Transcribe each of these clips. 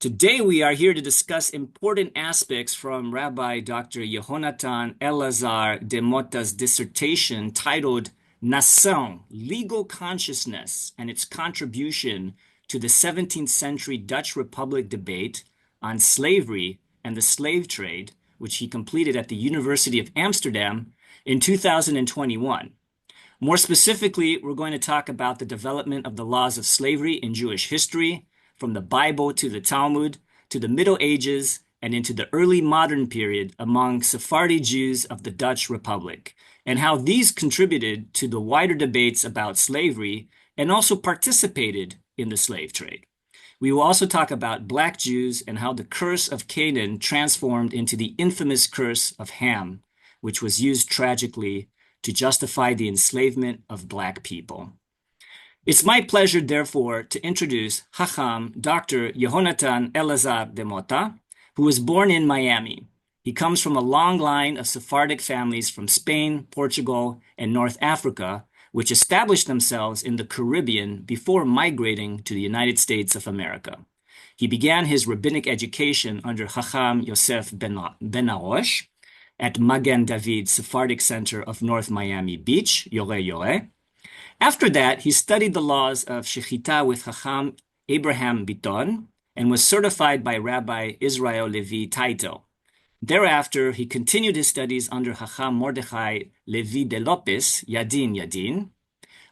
Today we are here to discuss important aspects from Rabbi Dr. Yehonatan Elazar-DeMota's dissertation titled Nação, Legal Consciousness and its Contribution to the 17th Century Dutch Republic Debate on Slavery and the Slave Trade, which he completed at the University of Amsterdam in 2021. More specifically, we're going to talk about the development of the laws of slavery in Jewish history, from the Bible to the Talmud, to the Middle Ages, and into the early modern period among Sephardi Jews of the Dutch Republic, and how these contributed to the wider debates about slavery and also participated in the slave trade. We will also talk about Black Jews and how the curse of Canaan transformed into the infamous curse of Ham, which was used tragically to justify the enslavement of Black people. It's my pleasure, therefore, to introduce Chacham Dr. Yehonatan Elazar-DeMota, who was born in Miami. He comes from a long line of Sephardic families from Spain, Portugal, and North Africa, which established themselves in the Caribbean before migrating to the United States of America. He began his rabbinic education under Chacham Yosef ben Arosh at Magen David Sephardic Center of North Miami Beach, Yore. After that, he studied the laws of Shechita with Chacham Abraham Biton and was certified by Rabbi Israel Levi Taito. Thereafter, he continued his studies under Chacham Mordechai Levi de Lopez, Yadin.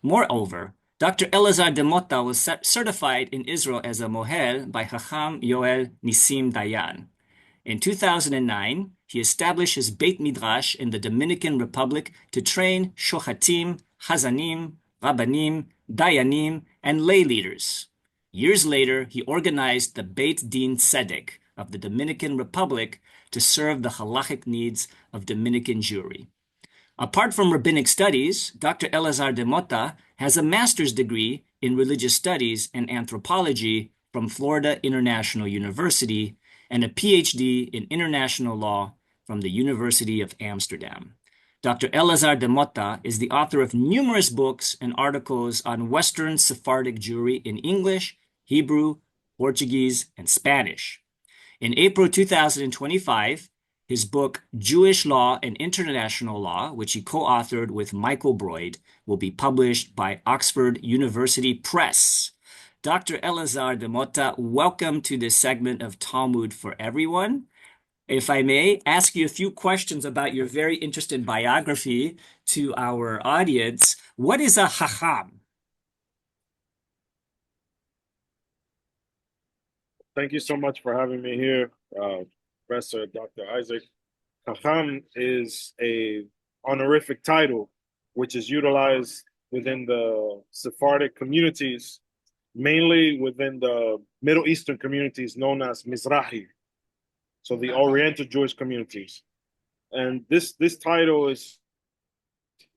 Moreover, Dr. Elazar-DeMota was certified in Israel as a mohel by Chacham Yoel Nisim Dayan. In 2009, he established his Beit Midrash in the Dominican Republic to train shochatim, chazanim, rabbanim, dayanim, and lay leaders. Years later, he organized the Beit Din Tzedek of the Dominican Republic to serve the halachic needs of Dominican Jewry. Apart from rabbinic studies, Dr. Elazar-DeMota has a master's degree in religious studies and anthropology from Florida International University and a PhD in international law from the University of Amsterdam. Dr. Elazar-DeMota is the author of numerous books and articles on Western Sephardic Jewry in English, Hebrew, Portuguese, and Spanish. In April 2025, his book, Jewish Law and International Law, which he co-authored with Michael Broyd, will be published by Oxford University Press. Dr. Elazar-DeMota, welcome to this segment of Talmud for Everyone. If I may ask you a few questions about your very interesting biography to our audience, what is a Chacham? Thank you so much for having me here, Professor Dr. Isaac. Chacham is a honorific title which is utilized within the Sephardic communities, mainly within the Middle Eastern communities known as Mizrahi, so the Oriental Jewish communities. And this title is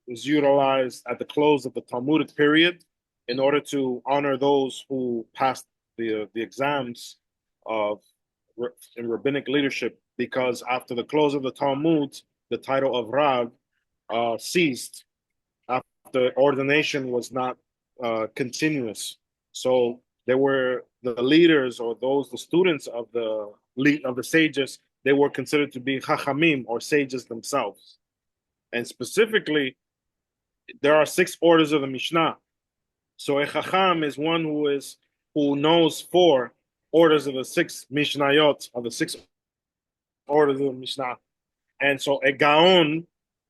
utilized at the close of the Talmudic period in order to honor those who passed the exams in rabbinic leadership, because after the close of the Talmud, the title of Rav ceased after ordination was not continuous. So there were the leaders or the students of the sages, they were considered to be chachamim or sages themselves. And specifically, there are 6 orders of the Mishnah. So a chacham is one who knows 4 orders of the 6 Mishnayot, of the 6 orders of the Mishnah. And so a gaon,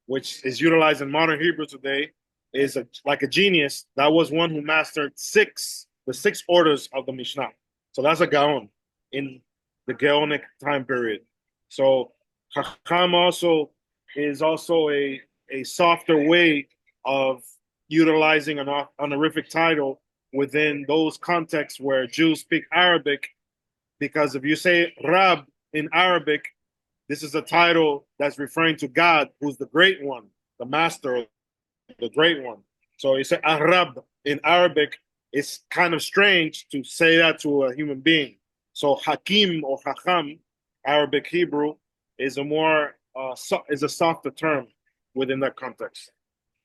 which is utilized in modern Hebrew today, is like a genius. That was one who mastered the 6 orders of the Mishnah. So that's a gaon in the Gaonic time period. So Chacham is also a softer way of utilizing an honorific title within those contexts where Jews speak Arabic, because if you say Rab in Arabic, this is a title that's referring to God, who's the great one, the master, the great one. So you say Arab in Arabic, it's kind of strange to say that to a human being. So Hakim or Chacham, Arabic Hebrew, is a softer term within that context.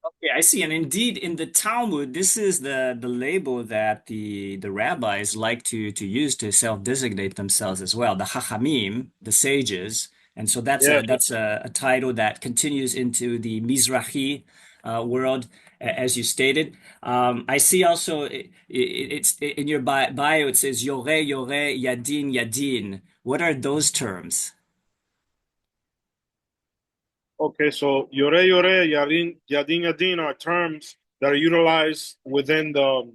Okay, I see. And indeed, in the Talmud, this is the label that the rabbis like to use to self-designate themselves as well. The Chachamim, the sages, and so Yes. that's a title that continues into the Mizrahi world, as you stated. I see also it's in your bio. It says Yore Yore Yadin Yadin. What are those terms? Okay, so Yore Yore, Yadin Yadin are terms that are utilized within the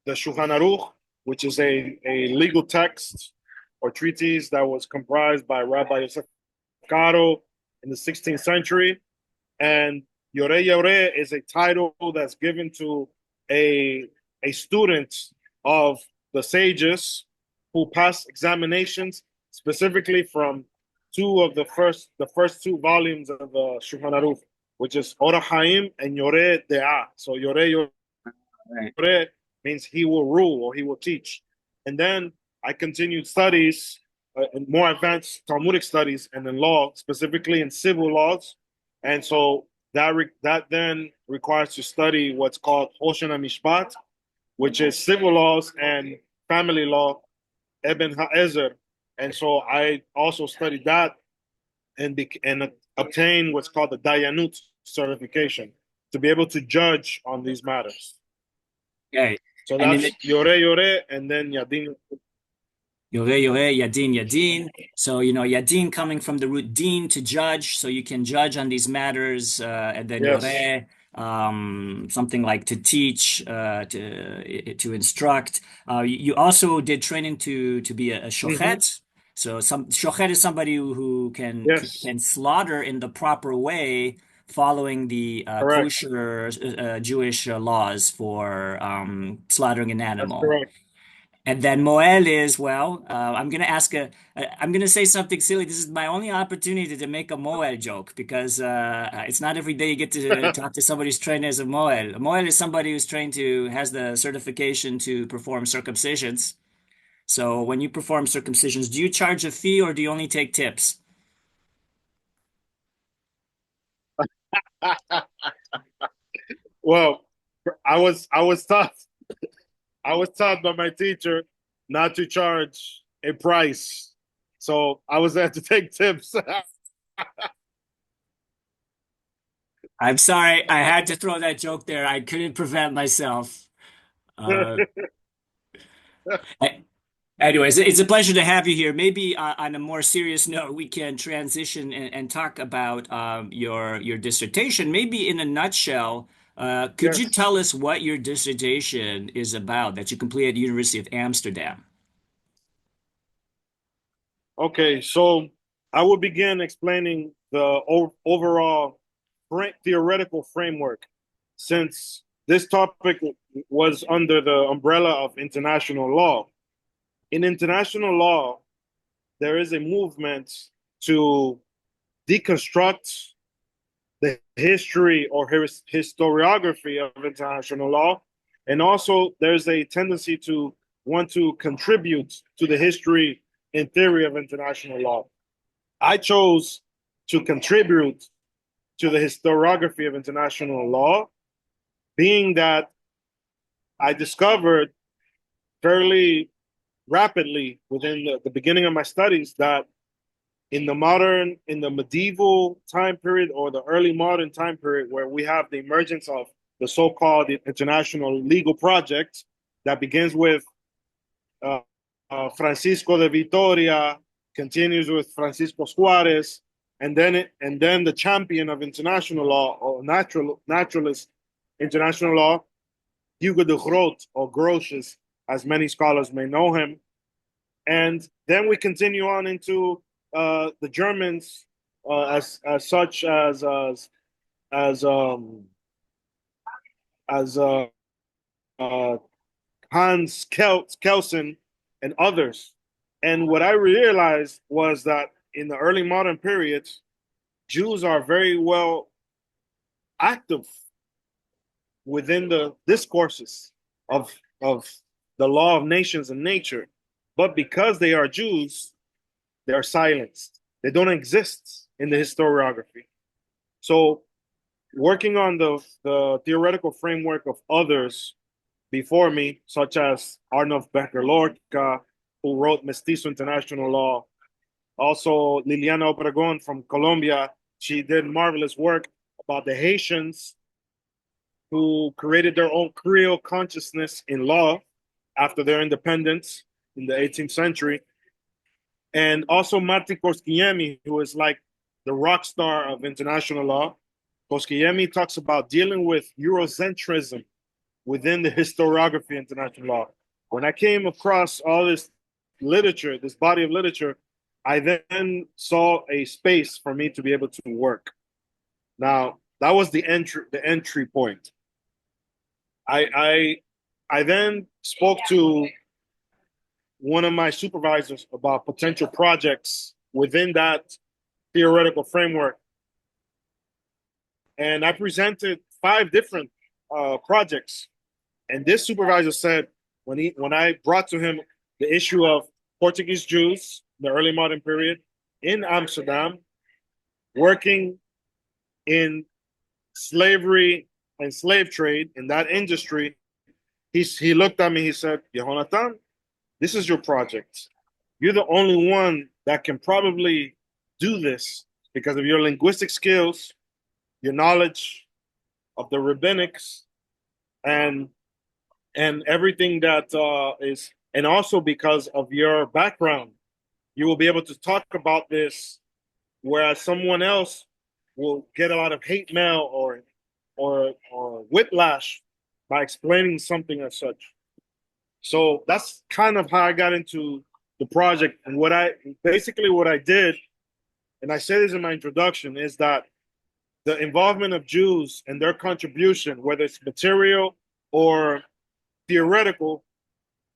Shulchan Aruch, which is a legal text or treatise that was comprised by Rabbi Yosef Caro in the 16th century. And Yore Yore is a title that's given to a, a student of the sages who pass examinations, specifically from the first two volumes of Shulchan Aruch, which is Ora Chaim and Yore De'ah. So Yore Yore Right. means he will rule or he will teach. And then I continued studies, more advanced Talmudic studies, and in law, specifically in civil laws. And so that then requires to study what's called Hoshen HaMishpat, which is civil laws and family law, Eben HaEzer. And so I also studied that and obtain what's called the Dayanut certification to be able to judge on these matters. Okay. So And in that's Yore Yore and then Yadin. Yore, yore, yadin, yadin. So, yadin coming from the root din to judge. So you can judge on these matters. And then Yes. yore, something like to teach, to instruct. You also did training to be a Mm-hmm. shochet. So some shochet is somebody who Yes. can slaughter in the proper way, following the Correct. kosher Jewish laws for slaughtering an That's animal. correct. And then Moel is, well, I'm going to say something silly. This is my only opportunity to make a Moel joke because it's not every day you get to talk to somebody who's trained as a Moel. A Moel is somebody who's has the certification to perform circumcisions. So when you perform circumcisions, do you charge a fee or do you only take tips? Well, I was taught I was taught by my teacher not to charge a price. So I was there to take tips. I'm sorry, I had to throw that joke there. I couldn't prevent myself. Uh, Anyways, it's a pleasure to have you here. Maybe on a more serious note, we can transition and talk about your dissertation. Maybe in a nutshell, could you Yes. tell us what your dissertation is about that you completed at the University of Amsterdam? Okay, so I will begin explaining the overall theoretical framework, since this topic was under the umbrella of international law. In international law, there is a movement to deconstruct the history or historiography of international law. And also, there's a tendency to want to contribute to the history and theory of international law. I chose to contribute to the historiography of international law, being that I discovered fairly rapidly within the beginning of my studies that in the medieval time period or the early modern time period, where we have the emergence of the so-called international legal project that begins with uh, Francisco de Vitoria, continues with Francisco Suarez, and then the champion of international law or naturalist international law, Hugo de Groot or Grotius, as many scholars may know him. And then we continue on into the Germans, as such as as uh, Hans Kelsen and others. And what I realized was that in the early modern periods, Jews are very well active within the discourses of the law of nations and nature, but because they are Jews, they're silenced. They don't exist in the historiography. So working on the theoretical framework of others before me, such as Arnold Becker Lorca, who wrote Mestizo International Law. Also, Liliana Obregon from Colombia, she did marvelous work about the Haitians who created their own Creole consciousness in law after their independence in the 18th century. And also Martin Koskiemi, who is like the rock star of international law. Koskiemi talks about dealing with Eurocentrism within the historiography of international law. When I came across all this literature, this body of literature, I then saw a space for me to be able to work. Now, that was the entry point. I then spoke to one of my supervisors about potential projects within that theoretical framework. And I presented 5 different projects. And this supervisor said, when I brought to him the issue of Portuguese Jews, the early modern period, in Amsterdam, working in slavery and slave trade in that industry, he looked at me, he said, Yehonatan, this is your project. You're the only one that can probably do this because of your linguistic skills, your knowledge of the rabbinics, and everything that is, and also because of your background, you will be able to talk about this, whereas someone else will get a lot of hate mail or whiplash by explaining something as such. So that's kind of how I got into the project. And what I did, and I say this in my introduction, is that the involvement of Jews and their contribution, whether it's material or theoretical,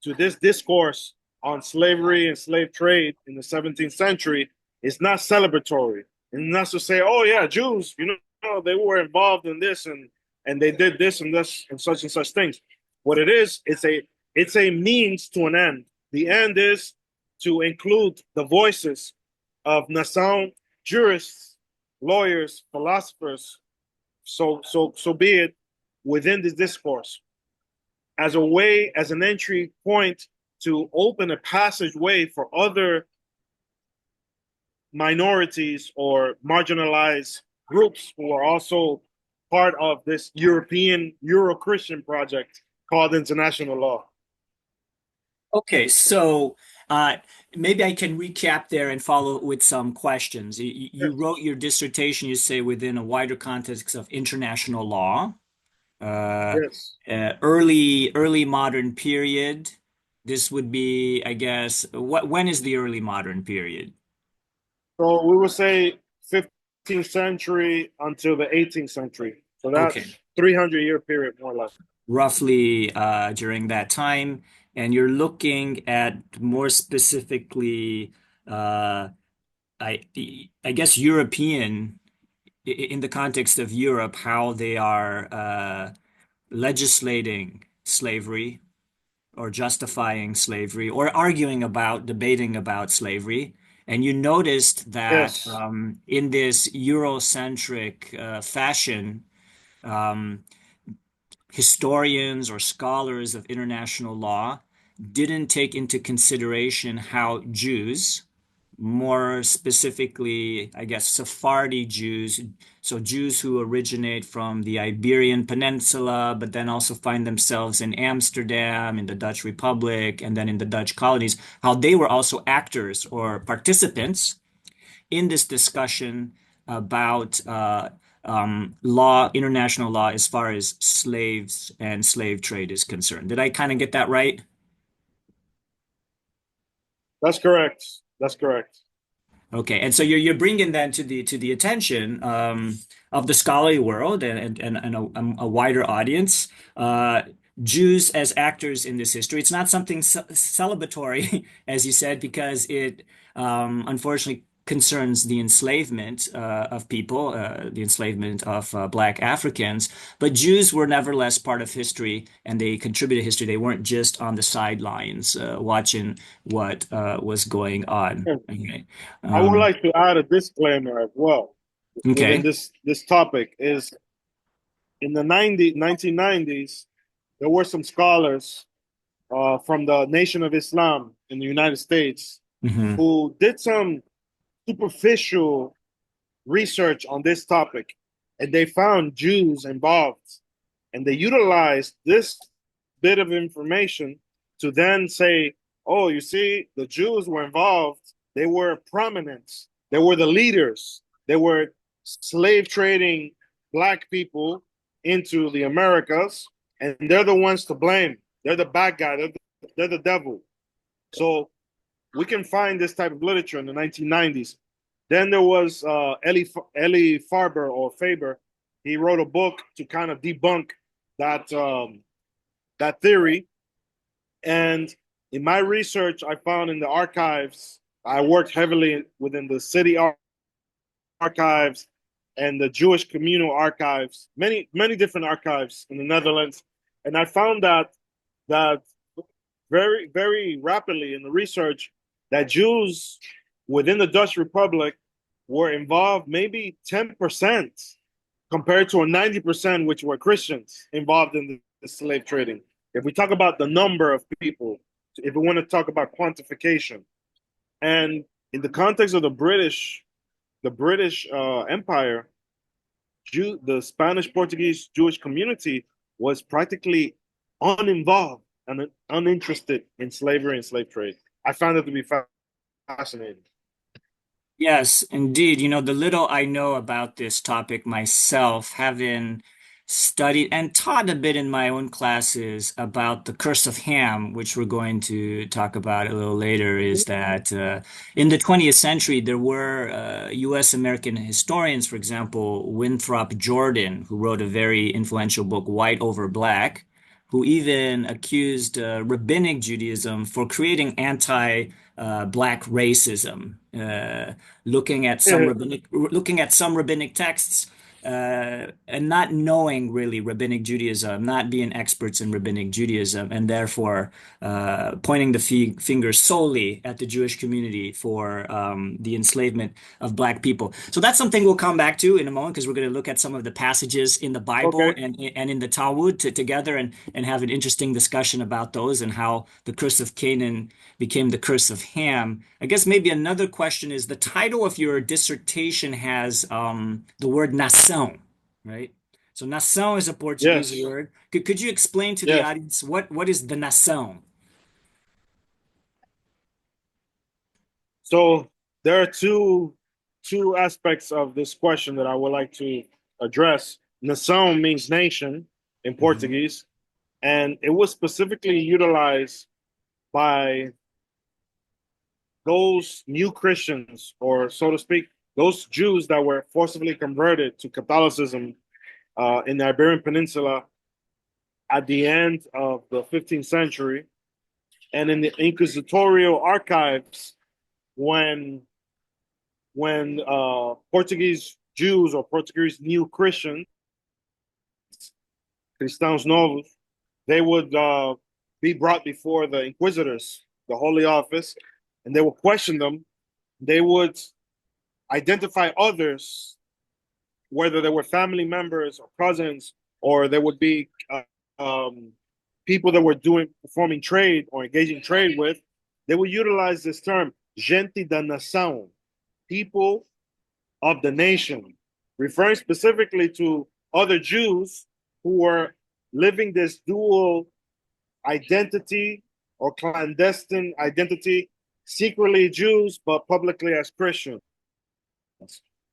to this discourse on slavery and slave trade in the 17th century is not celebratory. And not to say, oh yeah, Jews, they were involved in this and they did this and such things. What it is, it's a means to an end. The end is to include the voices of Nação jurists, lawyers, philosophers, so be it, within this discourse, as an entry point to open a passageway for other minorities or marginalized groups who are also part of this European Euro-Christian project called international law. Okay, so maybe I can recap there and follow with some questions. You wrote your dissertation, you say, within a wider context of international law, Yes. early modern period. This would be, I guess, when is the early modern period? So we would say 15th century until the 18th century. So that's Okay, 300-year period, more or less. roughly during that time, and you're looking at more specifically, I I guess European in the context of Europe, how they are legislating slavery or justifying slavery or arguing about, debating about slavery. And you noticed that Yes. in this Eurocentric fashion, um, historians or scholars of international law didn't take into consideration how Jews, more specifically, I guess, Sephardi Jews, so Jews who originate from the Iberian Peninsula, but then also find themselves in Amsterdam, in the Dutch Republic, and then in the Dutch colonies, how they were also actors or participants in this discussion about international law, as far as slaves and slave trade is concerned. Did I kind of get that right? That's correct. That's correct. Okay, and so you're bringing that to the attention of the scholarly world and a wider audience. Jews as actors in this history. It's not something celebratory, as you said, because it unfortunately concerns the enslavement of people, the enslavement of Black Africans. But Jews were nevertheless part of history, and they contributed history. They weren't just on the sidelines watching what was going on. Okay. I would Um, like to add a disclaimer as well within okay. this topic is in the 1990s, there were some scholars from the Nation of Islam in the United States who did some superficial research on this topic, and they found Jews involved, and they utilized this bit of information to then say, oh, you see, the Jews were involved. They were prominent. They were the leaders. They were slave trading Black people into the Americas, and they're the ones to blame. They're the bad guy. They're the devil. So we can find this type of literature in the 1990s. Then there was Eli Farber or Faber. He wrote a book to kind of debunk that that theory. And in my research, I found in the archives, I worked heavily within the city archives and the Jewish communal archives, many different archives in the Netherlands, and I found that very, very rapidly in the research that Jews within the Dutch Republic were involved maybe 10% compared to a 90% which were Christians involved in the slave trading. If we talk about the number of people, if we want to talk about quantification, and in the context of the British Empire, the Spanish Portuguese Jewish community was practically uninvolved and uninterested in slavery and slave trade. I found it to be fascinating. Yes, indeed. You know, the little I know about this topic myself, having studied and taught a bit in my own classes about the curse of Ham, which we're going to talk about a little later, is that in the 20th century, there were US American historians, for example, Winthrop Jordan, who wrote a very influential book, White Over Black, who even accused Rabbinic Judaism for creating anti-black racism, looking at some rabbinic texts and not knowing really Rabbinic Judaism, not being experts in Rabbinic Judaism, and therefore pointing the finger solely at the Jewish community for the enslavement of Black people. So that's something we'll come back to in a moment because we're going to look at some of the passages in the Bible Okay. and in the Talmud together and have an interesting discussion about those and how the curse of Canaan became the curse of Ham. I guess maybe another question is the title of your dissertation has the word nação, right? So nação is a Portuguese Yes. word. Could you explain to the Yes. audience what is the nação? So there are two aspects of this question that I would like to address. Nação means nation in Portuguese, and it was specifically utilized by those new Christians, or so to speak, those Jews that were forcibly converted to Catholicism in the Iberian Peninsula at the end of the 15th century, and in the inquisitorial archives when Portuguese Jews or Portuguese new Christians, cristãos novos, they would be brought before the inquisitors, the Holy Office, and they would question them. They would identify others, whether they were family members or cousins, or they would be people that were performing trade or engaging trade with. They would utilize this term, gente da nação, people of the nation, referring specifically to other Jews who were living this dual identity or clandestine identity, secretly Jews, but publicly as Christians,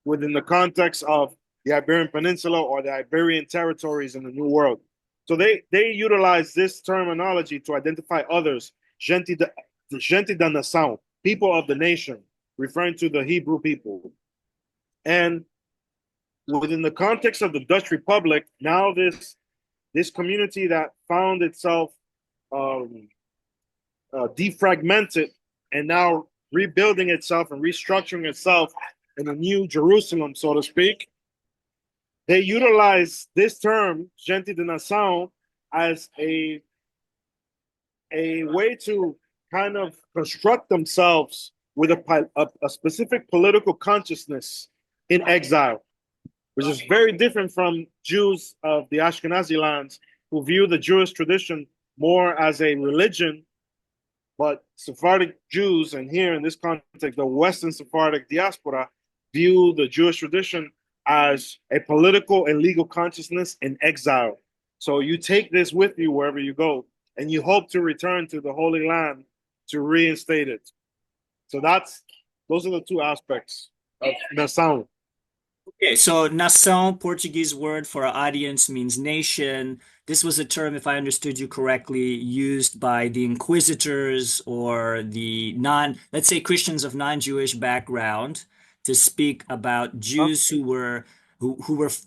within the context of the Iberian Peninsula or the Iberian territories in the New World. So they utilize this terminology to identify others, gente da nação, people of the nation, referring to the Hebrew people. And within the context of the Dutch Republic, now this community that found itself defragmented and now rebuilding itself and restructuring itself in a new Jerusalem, so to speak, they utilize this term, gente de nação, as a way to kind of construct themselves with a specific political consciousness in exile. which is very different from Jews of the Ashkenazi lands who view the Jewish tradition more as a religion. But Sephardic Jews, and here in this context, the Western Sephardic diaspora, view the Jewish tradition as a political and legal consciousness in exile. So you take this with you wherever you go, and you hope to return to the Holy Land to reinstate it. So those are the two aspects of Nação. Okay, so nação, Portuguese word for our audience, means nation. This was a term, if I understood you correctly, used by the inquisitors or the let's say Christians of non-Jewish background to speak about Jews who were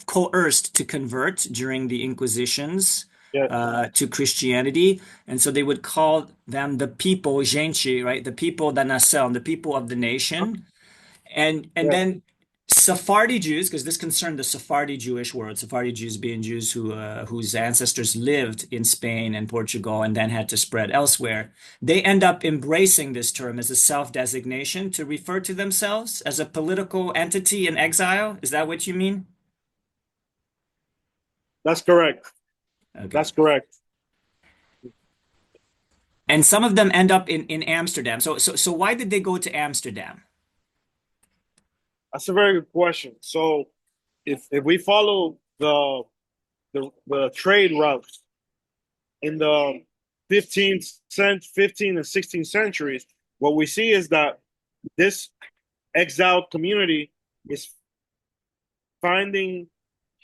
coerced to convert during the Inquisitions to Christianity. And so they would call them the people, gente, right? The people da nação, the people of the nation. And then Sephardi Jews, because this concerned the Sephardi Jewish world, Sephardi Jews being Jews whose ancestors lived in Spain and Portugal and then had to spread elsewhere, they end up embracing this term as a self-designation to refer to themselves as a political entity in exile. Is that what you mean? That's correct. Okay. That's correct. And some of them end up in Amsterdam. So why did they go to Amsterdam? That's a very good question. So if we follow the trade routes in the 15th and 16th centuries, what we see is that this exiled community is finding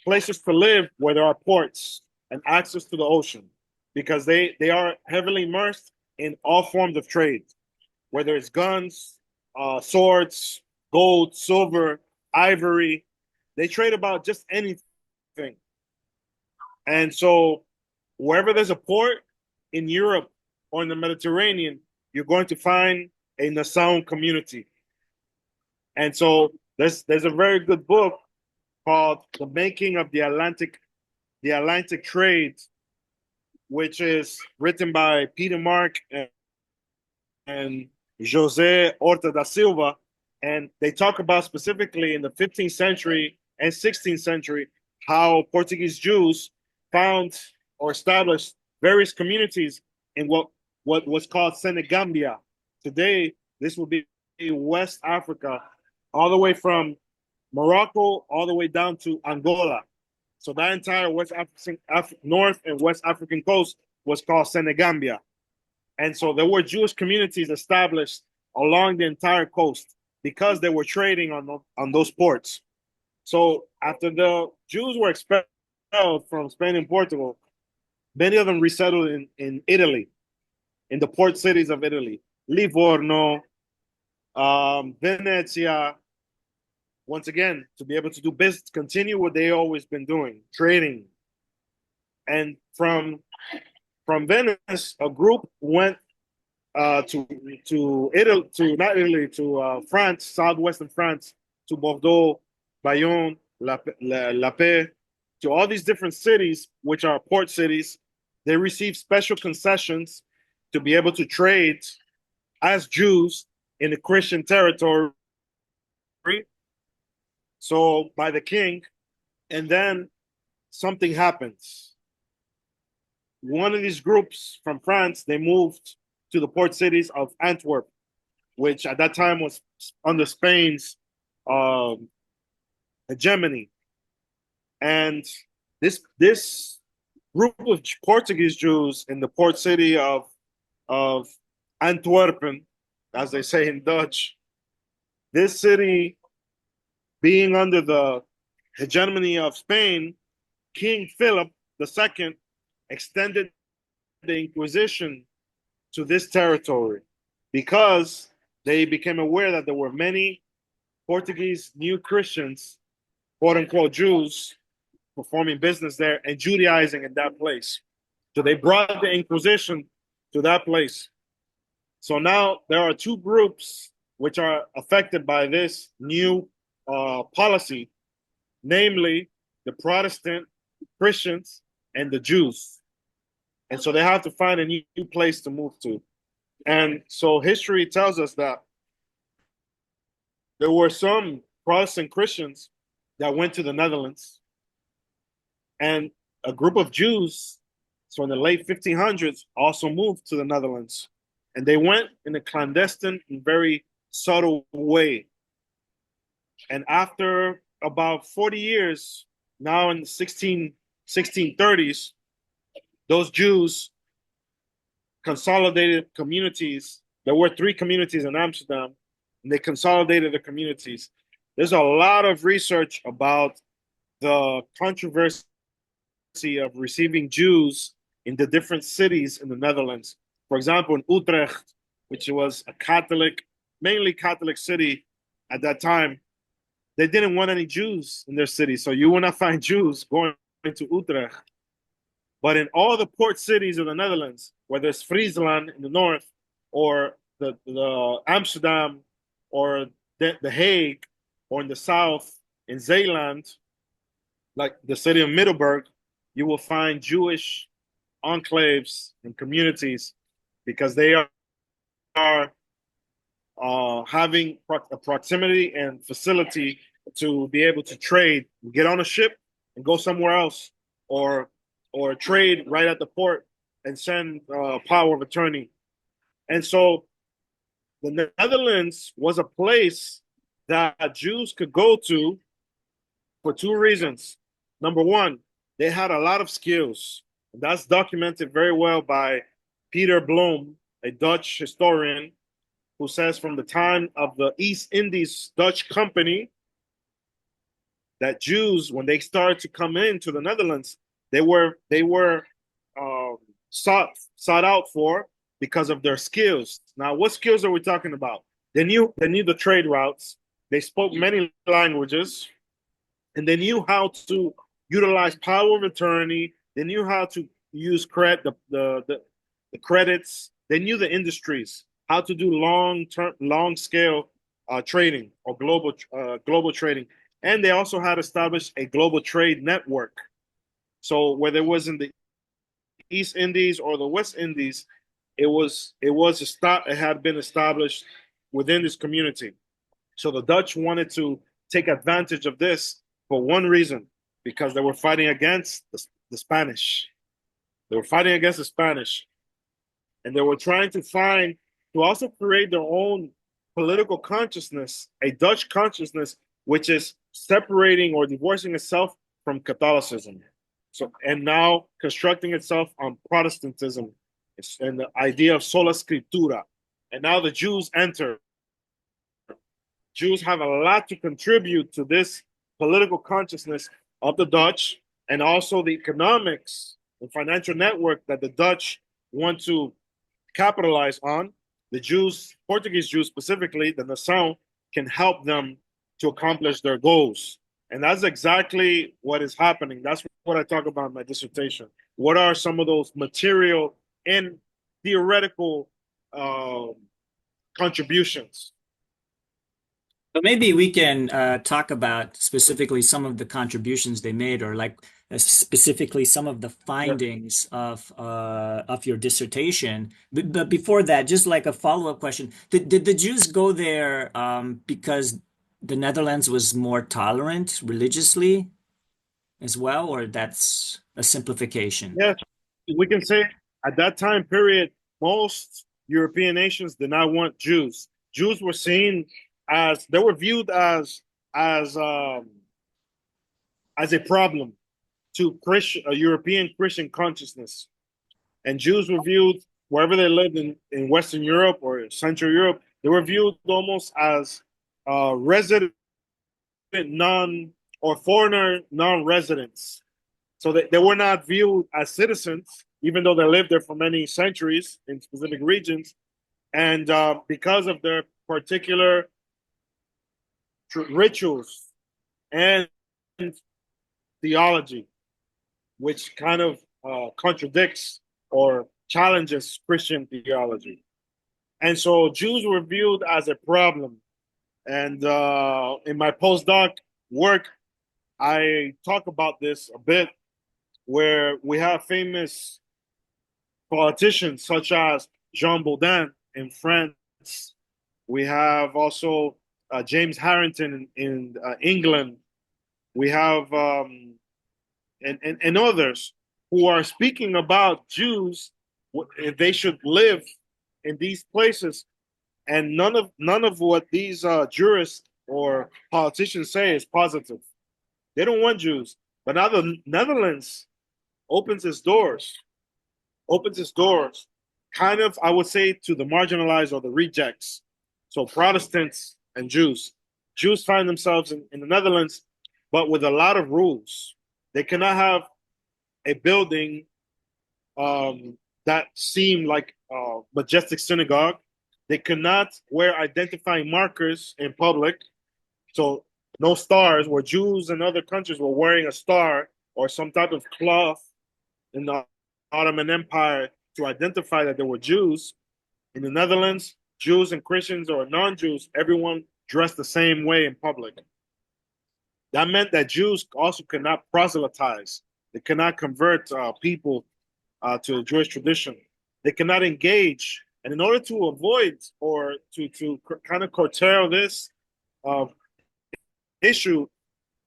places to live where there are ports and access to the ocean, because they are heavily immersed in all forms of trade, whether it's guns, swords, gold, silver, ivory. They trade about just anything. And so wherever there's a port in Europe or in the Mediterranean, you're going to find a Nação community. And so there's a very good book called The Making of the Atlantic Trade, which is written by Peter Mark and José Horta da Silva. And they talk about specifically in the 15th century and 16th century how Portuguese Jews found or established various communities in what was called Senegambia. Today, this would be West Africa, all the way from Morocco all the way down to Angola. So that entire North and West African coast was called Senegambia. And so there were Jewish communities established along the entire coast because they were trading on those ports. So after the Jews were expelled from Spain and Portugal, many of them resettled in Italy, in the port cities of Italy, Livorno, Venezia, once again, to be able to do business, continue what they always been doing, trading. And from Venice, a group went to Italy, to France, southwestern France, to Bordeaux, Bayonne, La Paix, to all these different cities, which are port cities. They received special concessions to be able to trade as Jews in the Christian territory. So by the king, and then something happens. One of these groups from France, they moved to the port cities of Antwerp, which at that time was under Spain's hegemony. And this group of Portuguese Jews in the port city of Antwerpen, as they say in Dutch, this city being under the hegemony of Spain, King Philip II extended the Inquisition to this territory because they became aware that there were many Portuguese new Christians, quote unquote Jews, performing business there and Judaizing in that place. So they brought the Inquisition to that place. So now there are two groups which are affected by this new policy, namely the Protestant Christians and the Jews. And so they have to find a new place to move to. And so history tells us that there were some Protestant Christians that went to the Netherlands, and a group of Jews, so in the late 1500s, also moved to the Netherlands. And they went in a clandestine and very subtle way. And after about 40 years, now in the 1630s, those Jews consolidated communities. There were 3 communities in Amsterdam, and they consolidated the communities. There's a lot of research about the controversy of receiving Jews in the different cities in the Netherlands. For example, in Utrecht, which was a Catholic, mainly Catholic city at that time, they didn't want any Jews in their city. So you will not find Jews going to Utrecht. But in all the port cities of the Netherlands, whether it's Friesland in the north, or the Amsterdam, or the Hague, or in the south, in Zeeland, like the city of Middelburg, you will find Jewish enclaves and communities because they are having a proximity and facility to be able to trade, get on a ship and go somewhere else, or trade right at the port and send power of attorney. And so the Netherlands was a place that Jews could go to for 2 reasons. Number one, they had a lot of skills. That's documented very well by Peter Bloem, a Dutch historian, who says from the time of the East Indies Dutch Company that Jews, when they started to come into the Netherlands, they were sought out for because of their skills. Now, what skills are we talking about? They knew the trade routes. They spoke many languages, and they knew how to utilize power of attorney. They knew how to use the credits. They knew the industries, how to do long scale trading or global trading, and they also had established a global trade network. So whether it was in the East Indies or the West Indies, it had been established within this community. So the Dutch wanted to take advantage of this for one reason, because they were fighting against the Spanish. They were fighting against the Spanish, and they were trying to also create their own political consciousness, a Dutch consciousness, which is separating or divorcing itself from Catholicism. So, and now constructing itself on Protestantism and the idea of sola scriptura. And now the Jews enter. Jews have a lot to contribute to this political consciousness of the Dutch, and also the economics and financial network that the Dutch want to capitalize on. The Jews, Portuguese Jews specifically, the Nação, can help them to accomplish their goals. And that's exactly what is happening. That's what I talk about in my dissertation. What are some of those material and theoretical contributions? So maybe we can talk about specifically some of the contributions they made, or like specifically some of the findings of your dissertation. But before that, just like a follow-up question, did the Jews go there because the Netherlands was more tolerant religiously as well, or that's a simplification? Yes, we can say at that time period, most European nations did not want Jews. Jews were seen they were viewed as a problem to European Christian consciousness. And Jews were viewed, wherever they lived in Western Europe or Central Europe, they were viewed almost as resident foreigner non-residents. So they were not viewed as citizens, even though they lived there for many centuries in specific regions. And because of their particular rituals and theology, which kind of contradicts or challenges Christian theology. And so Jews were viewed as a problem. And in my postdoc work, I talk about this a bit, where we have famous politicians such as Jean Baudin in France. We have also James Harrington in England. We have and others who are speaking about Jews if they should live in these places, and none of what these jurists or politicians say is positive. They don't want Jews, but now the Netherlands opens its doors, kind of, I would say, to the marginalized or the rejects. So Protestants and Jews. Jews find themselves in the Netherlands, but with a lot of rules. They cannot have a building that seem like a majestic synagogue. They cannot wear identifying markers in public. So no stars, where Jews in other countries were wearing a star or some type of cloth in the Ottoman Empire to identify that they were Jews. In the Netherlands, Jews and Christians or non-Jews, everyone dressed the same way in public. That meant that Jews also could not proselytize. They cannot convert people to the Jewish tradition. They cannot engage. And in order to avoid or to kind of curtail this issue,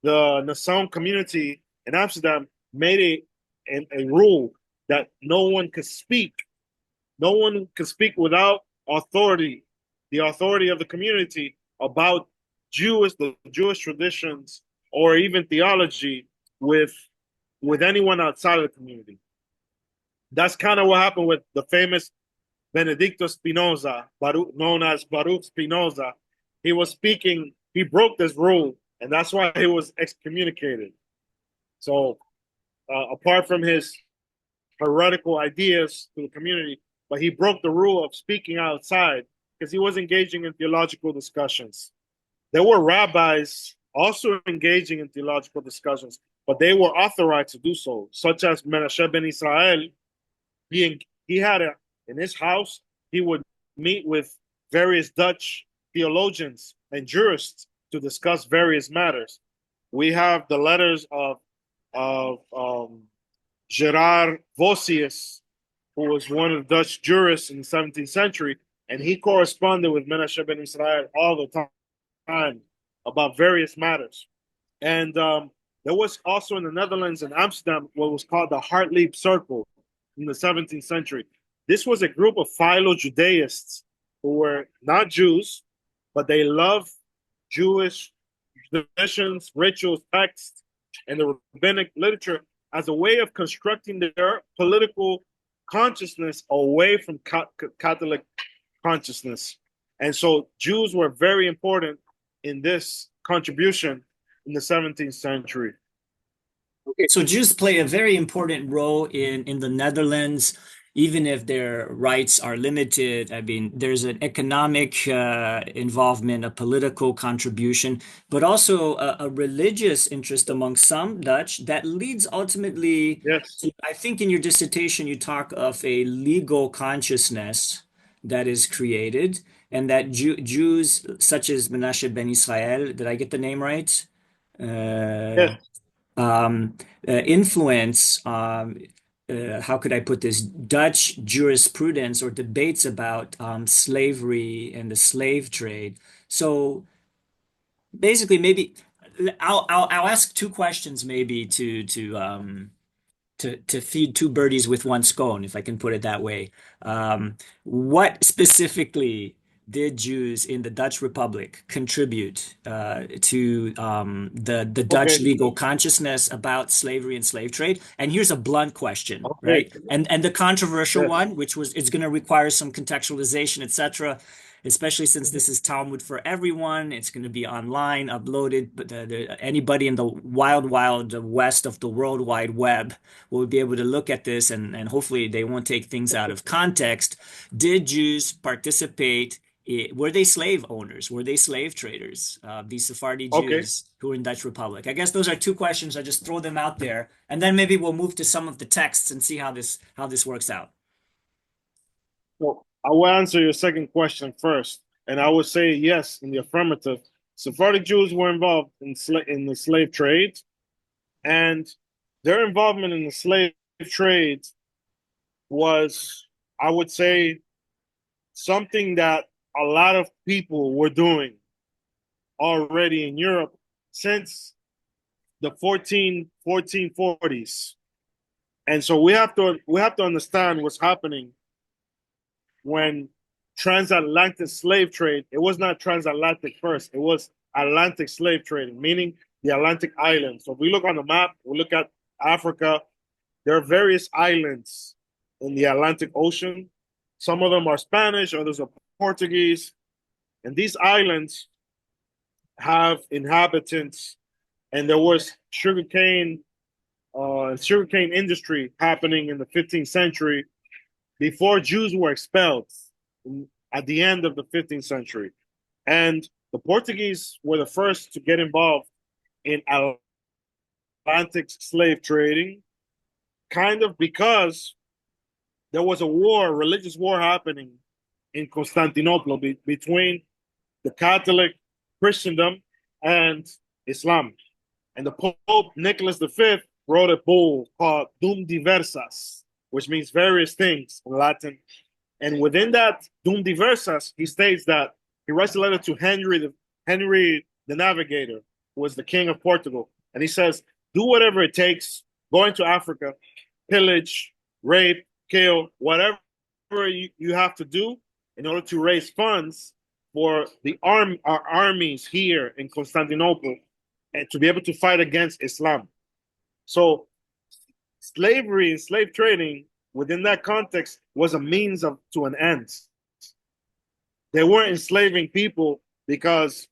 the Nação community in Amsterdam made a rule that no one could speak. No one could speak without authority, the authority of the community about the Jewish traditions, or even theology with anyone outside of the community. That's kind of what happened with the famous Benedicto Spinoza, known as Baruch Spinoza. He was speaking, he broke this rule, and that's why he was excommunicated. So, apart from his heretical ideas to the community, but he broke the rule of speaking outside because he was engaging in theological discussions. There were rabbis also engaging in theological discussions, but they were authorized to do so, such as Menashe ben Israel. He had in his house, he would meet with various Dutch theologians and jurists to discuss various matters. We have the letters of Gerard Vossius, who was one of the Dutch jurists in the 17th century, and he corresponded with Menashe ben Israel all the time about various matters. And there was also in the Netherlands and Amsterdam what was called the Hartleib Circle in the 17th century. This was a group of philo-Judaists who were not Jews, but they loved Jewish traditions, rituals, texts, and the rabbinic literature as a way of constructing their political consciousness away from Catholic consciousness. And so Jews were very important in this contribution in the 17th century. Okay, so Jews play a very important role in the Netherlands, even if their rights are limited. I mean, there's an economic involvement, a political contribution, but also a religious interest among some Dutch that leads ultimately Yes. to, I think in your dissertation, you talk of a legal consciousness that is created, and that Jews such as Menashe ben Israel, did I get the name right? Yes. Influence, how could I put this, Dutch jurisprudence or debates about slavery and the slave trade. So basically, maybe I'll ask two questions, maybe to feed two birdies with one scone, if I can put it that way. What specifically did Jews in the Dutch Republic contribute to the Dutch Okay. legal consciousness about slavery and slave trade? And here's a blunt question, Okay. right? And the controversial Yes. one, which was it's going to require some contextualization, etc., especially since this is Talmud for everyone. It's going to be online, uploaded, but anybody in the wild west of the World Wide Web will be able to look at this, and hopefully they won't take things out of context. Did Jews participate? Were they slave owners? Were they slave traders? These Sephardi Okay. Jews who were in Dutch Republic. I guess those are two questions. I just throw them out there, and then maybe we'll move to some of the texts and see how this works out. So I will answer your second question first, and I would say yes in the affirmative. Sephardic Jews were involved in the slave trade, and their involvement in the slave trade was, I would say, something that a lot of people were doing already in Europe since the 1440s. And so we have to understand what's happening when transatlantic slave trade, it was not transatlantic first, it was Atlantic slave trading, meaning the Atlantic islands. So if we look on the map, we look at Africa, there are various islands in the Atlantic Ocean. Some of them are Spanish, others are Portuguese. And these islands have inhabitants, and there was sugarcane industry happening in the 15th century before Jews were expelled at the end of the 15th century. And the Portuguese were the first to get involved in Atlantic slave trading, kind of because there was a religious war happening in Constantinople between the Catholic Christendom and Islam. And the Pope Nicholas V wrote a bull called Dum Diversas, which means various things in Latin. And within that Dum Diversas, he states that he writes a letter to Henry the Navigator, who was the king of Portugal. And he says, do whatever it takes, go into Africa, pillage, rape, kill, whatever you have to do in order to raise funds for our armies here in Constantinople and to be able to fight against Islam. So slavery and slave trading within that context was a means to an end. They weren't enslaving people because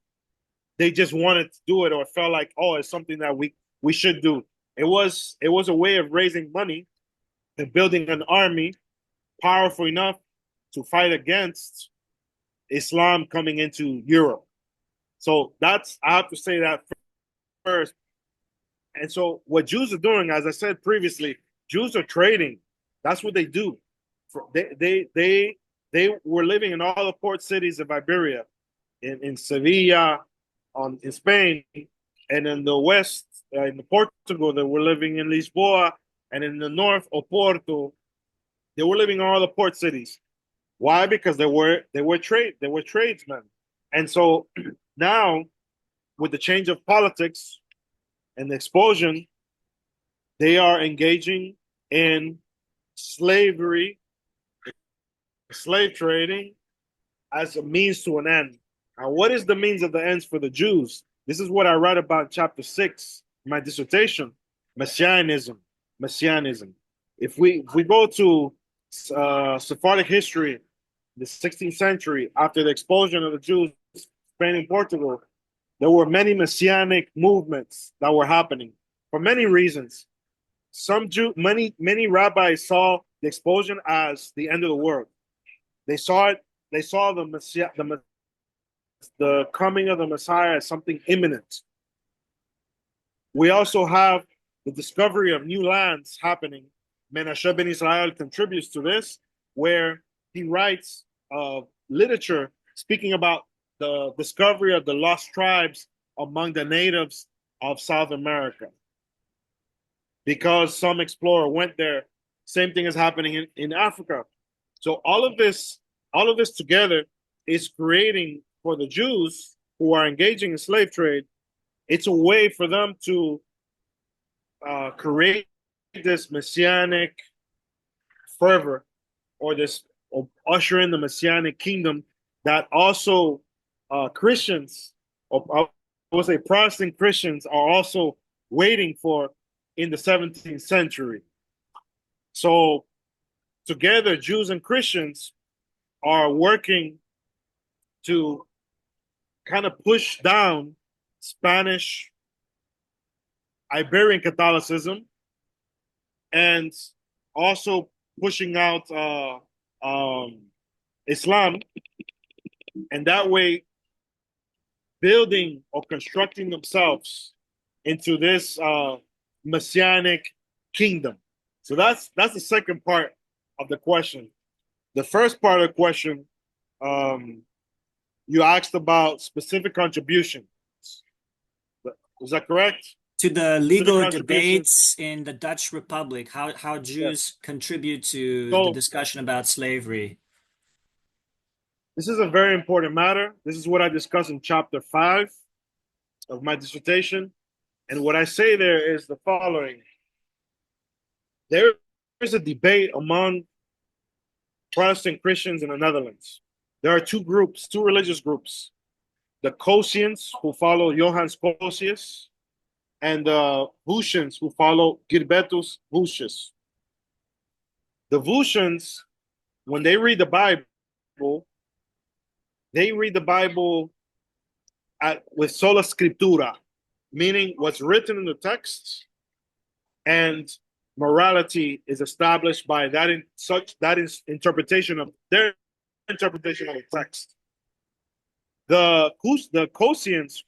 they just wanted to do it or felt like, oh, it's something that we should do. It was a way of raising money and building an army powerful enough to fight against Islam coming into Europe. So I have to say that first. And so what Jews are doing, as I said previously, Jews are trading. That's what they do. They were living in all the port cities of Iberia, in Sevilla, in Spain, and in the west, in Portugal, they were living in Lisboa, and in the north, Oporto. They were living in all the port cities. Why? Because they were tradesmen. And so now, with the change of politics and the explosion, they are engaging in slavery, slave trading as a means to an end. Now, what is the means of the ends for the Jews? This is what I write about in chapter 6, my dissertation, Messianism. If we go to Sephardic history, the 16th century, after the expulsion of the Jews, Spain and Portugal, there were many messianic movements that were happening for many reasons. Many rabbis saw the expulsion as the end of the world. They saw the coming of the Messiah as something imminent. We also have the discovery of new lands happening. Menashe ben Israel contributes to this, where he writes literature speaking about the discovery of the lost tribes among the natives of South America. Because some explorer went there, same thing is happening in Africa. So all of this together is creating, for the Jews who are engaging in slave trade, it's a way for them to create this messianic fervor, or usher in the messianic kingdom that also Christians, or I would say Protestant Christians, are also waiting for in the 17th century. So together, Jews and Christians are working to kind of push down Spanish Iberian Catholicism, and also pushing out Islam, and that way building or constructing themselves into this messianic kingdom. So that's the second part of the question. The first part of the question, you asked about specific contributions. Is that correct? To the legal debates in the Dutch Republic, how Jews contribute to the discussion about slavery. This is a very important matter. This is what I discuss in chapter 5 of my dissertation. And what I say there is the following. There is a debate among Protestant Christians in the Netherlands. There are two groups, two religious groups. The Cushites, who follow Johannes Cosius, and the Voetians, who follow Gilbertus Voetius. The Voetians, when they read the Bible with sola scriptura, meaning what's written in the text, and morality is established by that interpretation of their interpretation of the text. The Cosians,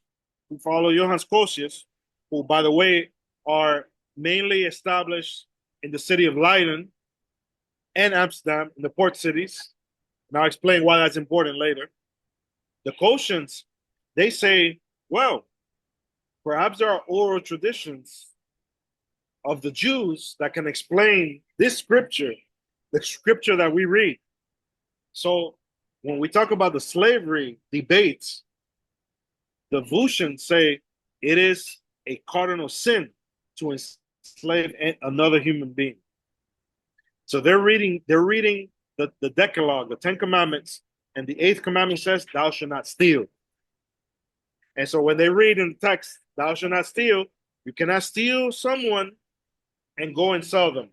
who follow Johannes Cosius, who, by the way, are mainly established in the city of Leiden and Amsterdam, in the port cities. And I'll explain why that's important later. The Cushites, they say, well, perhaps there are oral traditions of the Jews that can explain this scripture, the scripture that we read. So when we talk about the slavery debates, the Voetians say it is a cardinal sin to enslave another human being. So they're reading the Decalogue, the Ten Commandments, and the eighth commandment says, "Thou shalt not steal." And so when they read in the text, "Thou shalt not steal," you cannot steal someone and go and sell them.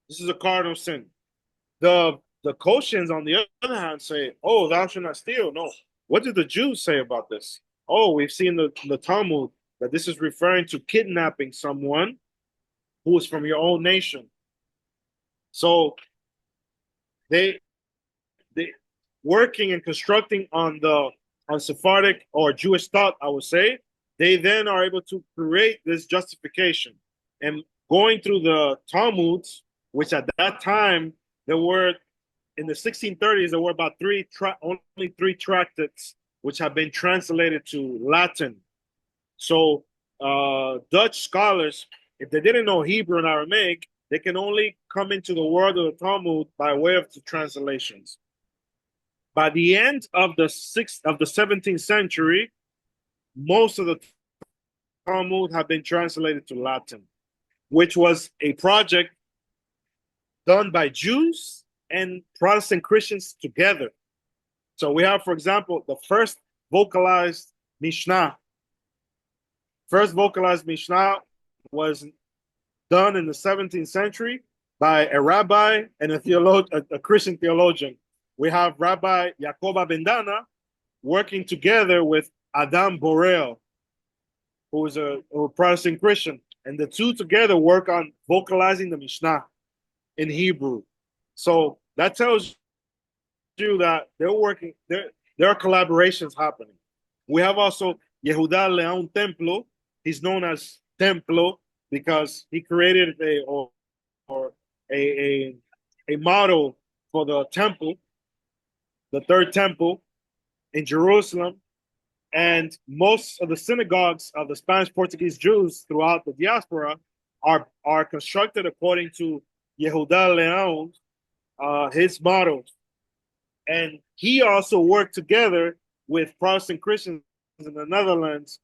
This is a cardinal sin. The Cushites, on the other hand, say, "Oh, thou shalt not steal." No. What did the Jews say about this? Oh, we've seen the Talmud that this is referring to kidnapping someone who is from your own nation. So they working and constructing on Sephardic or Jewish thought, I would say, they then are able to create this justification. And going through the Talmuds, which at that time there were, in the 1630s, there were about only three tractates which have been translated to Latin. So Dutch scholars, if they didn't know Hebrew and Aramaic, they can only come into the world of the Talmud by way of the translations. By the end of the 17th century, most of the Talmud have been translated to Latin, which was a project done by Jews and Protestant Christians together. So we have, for example, the first vocalized Mishnah. First vocalized Mishnah was done in the 17th century by a rabbi and a Christian theologian. We have Rabbi Yaakov Bendana working together with Adam Borel, who is a Protestant Christian. And the two together work on vocalizing the Mishnah in Hebrew. So that tells you that they're working, there are collaborations happening. We have also Yehuda Leon Templo. He's known as Templo because he created a model for the temple, the third temple in Jerusalem. And most of the synagogues of the Spanish Portuguese Jews throughout the diaspora are constructed according to Yehuda Leon, his model. And he also worked together with Protestant Christians in the Netherlands,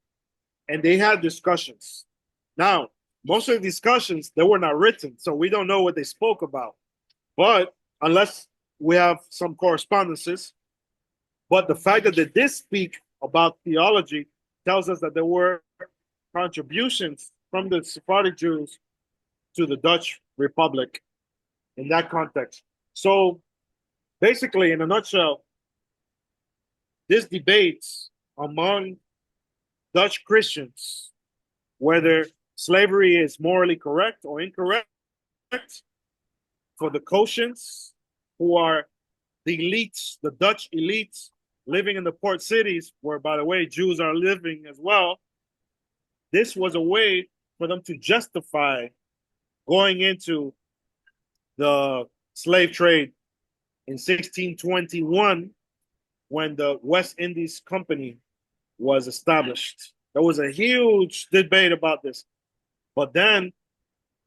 and they had discussions. Now, most of the discussions, they were not written, so we don't know what they spoke about. But unless we have some correspondences, but the fact that they did speak about theology tells us that there were contributions from the Sephardi Jews to the Dutch Republic in that context. So basically, in a nutshell, this debates among Dutch Christians whether slavery is morally correct or incorrect. For the Cushites, who are the elites, the Dutch elites living in the port cities, where, by the way, Jews are living as well, this was a way for them to justify going into the slave trade in 1621 when the West Indies Company was established. There was a huge debate about this. But then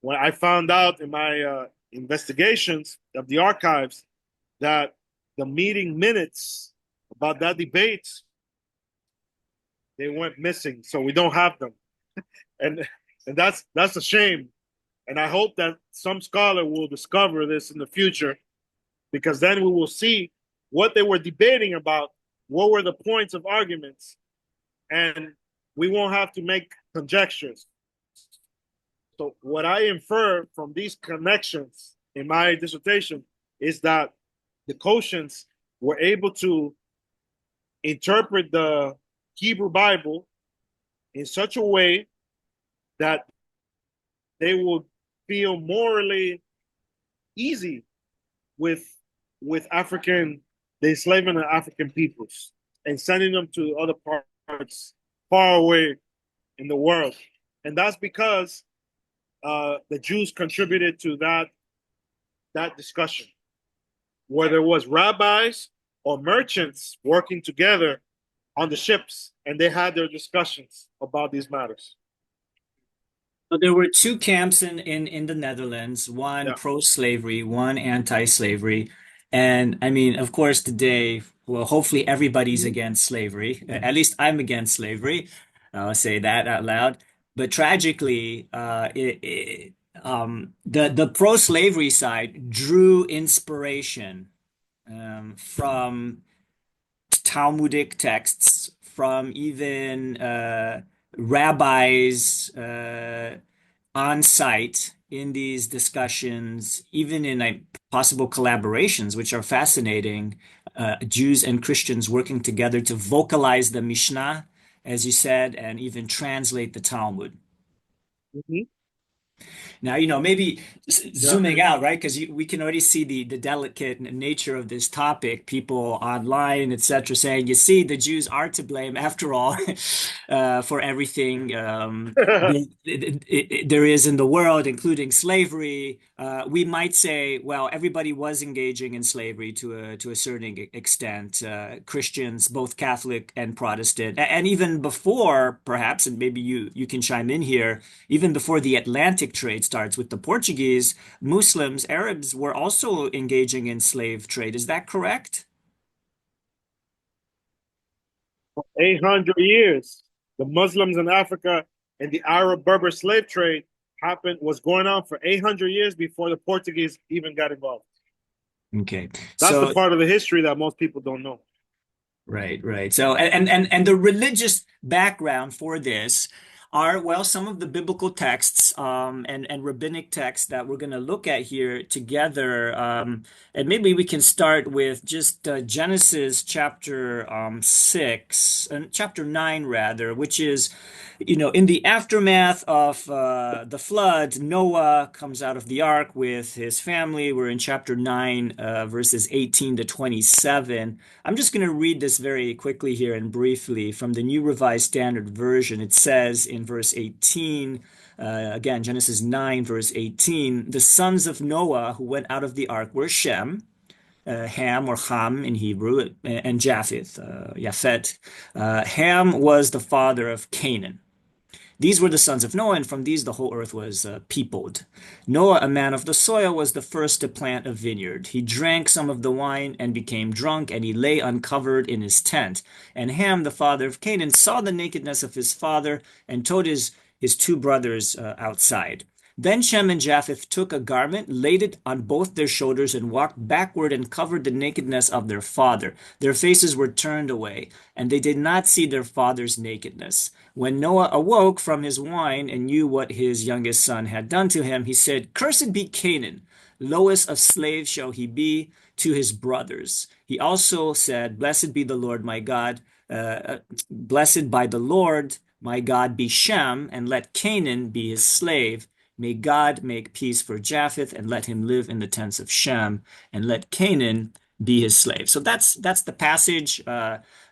when I found out in my investigations of the archives that the meeting minutes about that debate, they went missing. So we don't have them. and that's a shame. And I hope that some scholar will discover this in the future, because then we will see what they were debating about, what were the points of arguments, and we won't have to make conjectures. So what I infer from these connections in my dissertation is that the Cushites were able to interpret the Hebrew Bible in such a way that they would feel morally easy with African, the enslavement of African peoples, and sending them to other parts far away in the world. And that's because the Jews contributed to that discussion, whether it was rabbis or merchants working together on the ships, and they had their discussions about these matters. So there were two camps in the Netherlands, one Yeah. pro-slavery, one anti-slavery. And I mean, of course, today, well, hopefully everybody's against slavery. At least I'm against slavery. I'll say that out loud. But tragically, the pro-slavery side drew inspiration from Talmudic texts, from even rabbis on site in these discussions, even in possible collaborations, which are fascinating. Jews and Christians working together to vocalize the Mishnah, as you said, and even translate the Talmud. Mm-hmm. Now, maybe Yeah. zooming out, right? Because we can already see the delicate nature of this topic. People online, etc., saying, "You see, the Jews are to blame after all for everything there is in the world, including slavery." We might say, well, everybody was engaging in slavery to a certain extent. Christians, both Catholic and Protestant, and even before, perhaps, and maybe you can chime in here, even before the Atlantic trade starts with the Portuguese, Muslims, Arabs were also engaging in slave trade. Is that correct? 800 years. The Muslims in Africa and the Arab Berber slave trade was going on for 800 years before the Portuguese even got involved. Okay. That's the So, part of the history that most people don't know. right. So, and the religious background for this are, well, some of the biblical texts and rabbinic texts that we're going to look at here together. And maybe we can start with just Genesis chapter 6, and chapter 9 rather, which is, in the aftermath of the flood, Noah comes out of the ark with his family. We're in chapter 9, verses 18 to 27. I'm just going to read this very quickly here and briefly from the New Revised Standard Version. It says in verse 18, again, Genesis 9, verse 18, the sons of Noah who went out of the ark were Shem, Ham or Ham in Hebrew, and Japheth, Japhet. Ham was the father of Canaan. These were the sons of Noah, and from these the whole earth was peopled. Noah, a man of the soil, was the first to plant a vineyard. He drank some of the wine and became drunk, and he lay uncovered in his tent. And Ham, the father of Canaan, saw the nakedness of his father and told his two brothers outside. Then Shem and Japheth took a garment, laid it on both their shoulders, and walked backward and covered the nakedness of their father. Their faces were turned away, and they did not see their father's nakedness. When Noah awoke from his wine and knew what his youngest son had done to him, he said, "Cursed be Canaan, lowest of slaves shall he be to his brothers." He also said, "Blessed be the Lord my God, blessed by the Lord my God be Shem, and let Canaan be his slave. May God make peace for Japheth, and let him live in the tents of Shem, and let Canaan be his slave." So that's the passage.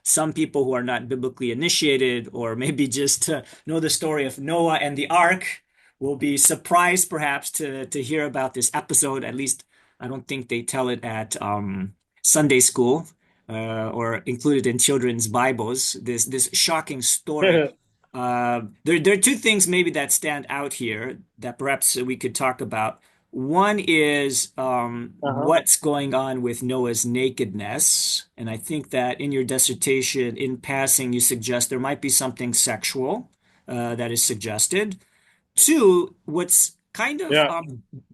Some people who are not biblically initiated, or maybe just know the story of Noah and the ark, will be surprised perhaps to hear about this episode. At least I don't think they tell it at Sunday school or included in children's Bibles. This shocking story. There are two things maybe that stand out here that perhaps we could talk about. One is what's going on with Noah's nakedness. And I think that in your dissertation, in passing, you suggest there might be something sexual that is suggested. Two, what's kind of Yeah.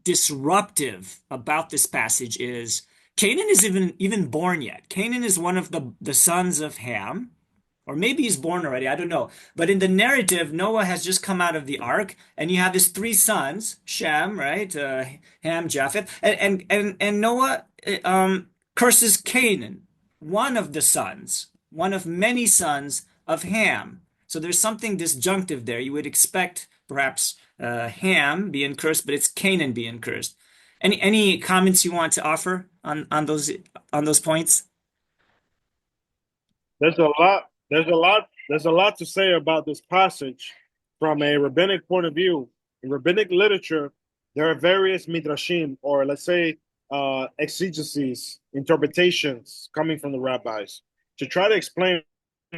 disruptive about this passage is Canaan is even born yet. Canaan is one of the sons of Ham, or maybe he's born already, I don't know. But in the narrative, Noah has just come out of the ark, and you have his three sons, Shem, right? Ham, Japheth, and Noah curses Canaan, one of the sons, one of many sons of Ham. So there's something disjunctive there. You would expect perhaps Ham being cursed, but it's Canaan being cursed. Any comments you want to offer on those points? There's a lot. There's a lot to say about this passage from a rabbinic point of view. In rabbinic literature, there are various midrashim, or let's say exegeses, interpretations coming from the rabbis to try to explain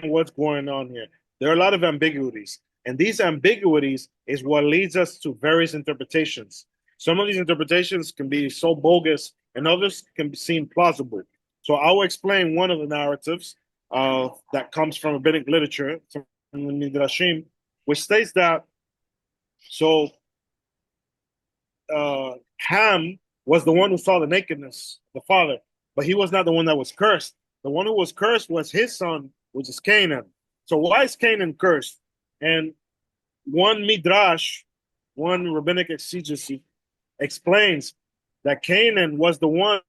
what's going on here. There are a lot of ambiguities, and these ambiguities is what leads us to various interpretations. Some of these interpretations can be so bogus, and others can seem plausible. So I will explain one of the narratives that comes from rabbinic literature, from the Midrashim, which states that so Ham was the one who saw the nakedness, the father, but he was not the one that was cursed. The one who was cursed was his son, which is Canaan. So why is Canaan cursed? And one Midrash, one rabbinic exegesis, explains that Canaan was the one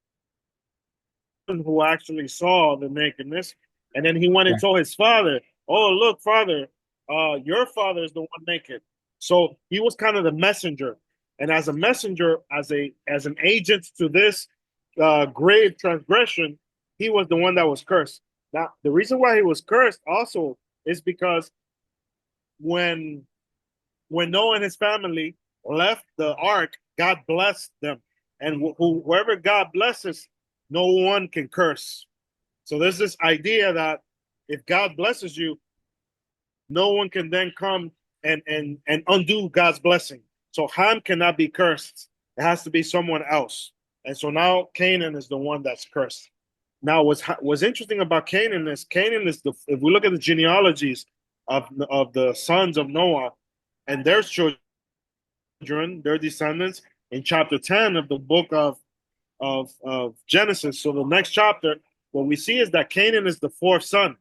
who actually saw the nakedness, and then he went and told his father, "Oh, look, father, your father is the one naked." So he was kind of the messenger, and as a messenger, as an agent to this grave transgression, he was the one that was cursed. Now, the reason why he was cursed also is because when Noah and his family left the ark, God blessed them, and whoever God blesses, no one can curse. So there's this idea that if God blesses you, no one can then come and undo God's blessing. So Ham cannot be cursed. It has to be someone else. And so now Canaan is the one that's cursed. Now, what's interesting about Canaan is if we look at the genealogies of the sons of Noah and their children, their descendants, in chapter 10 of the book of Genesis. So the next chapter, what we see is that Canaan is the fourth son.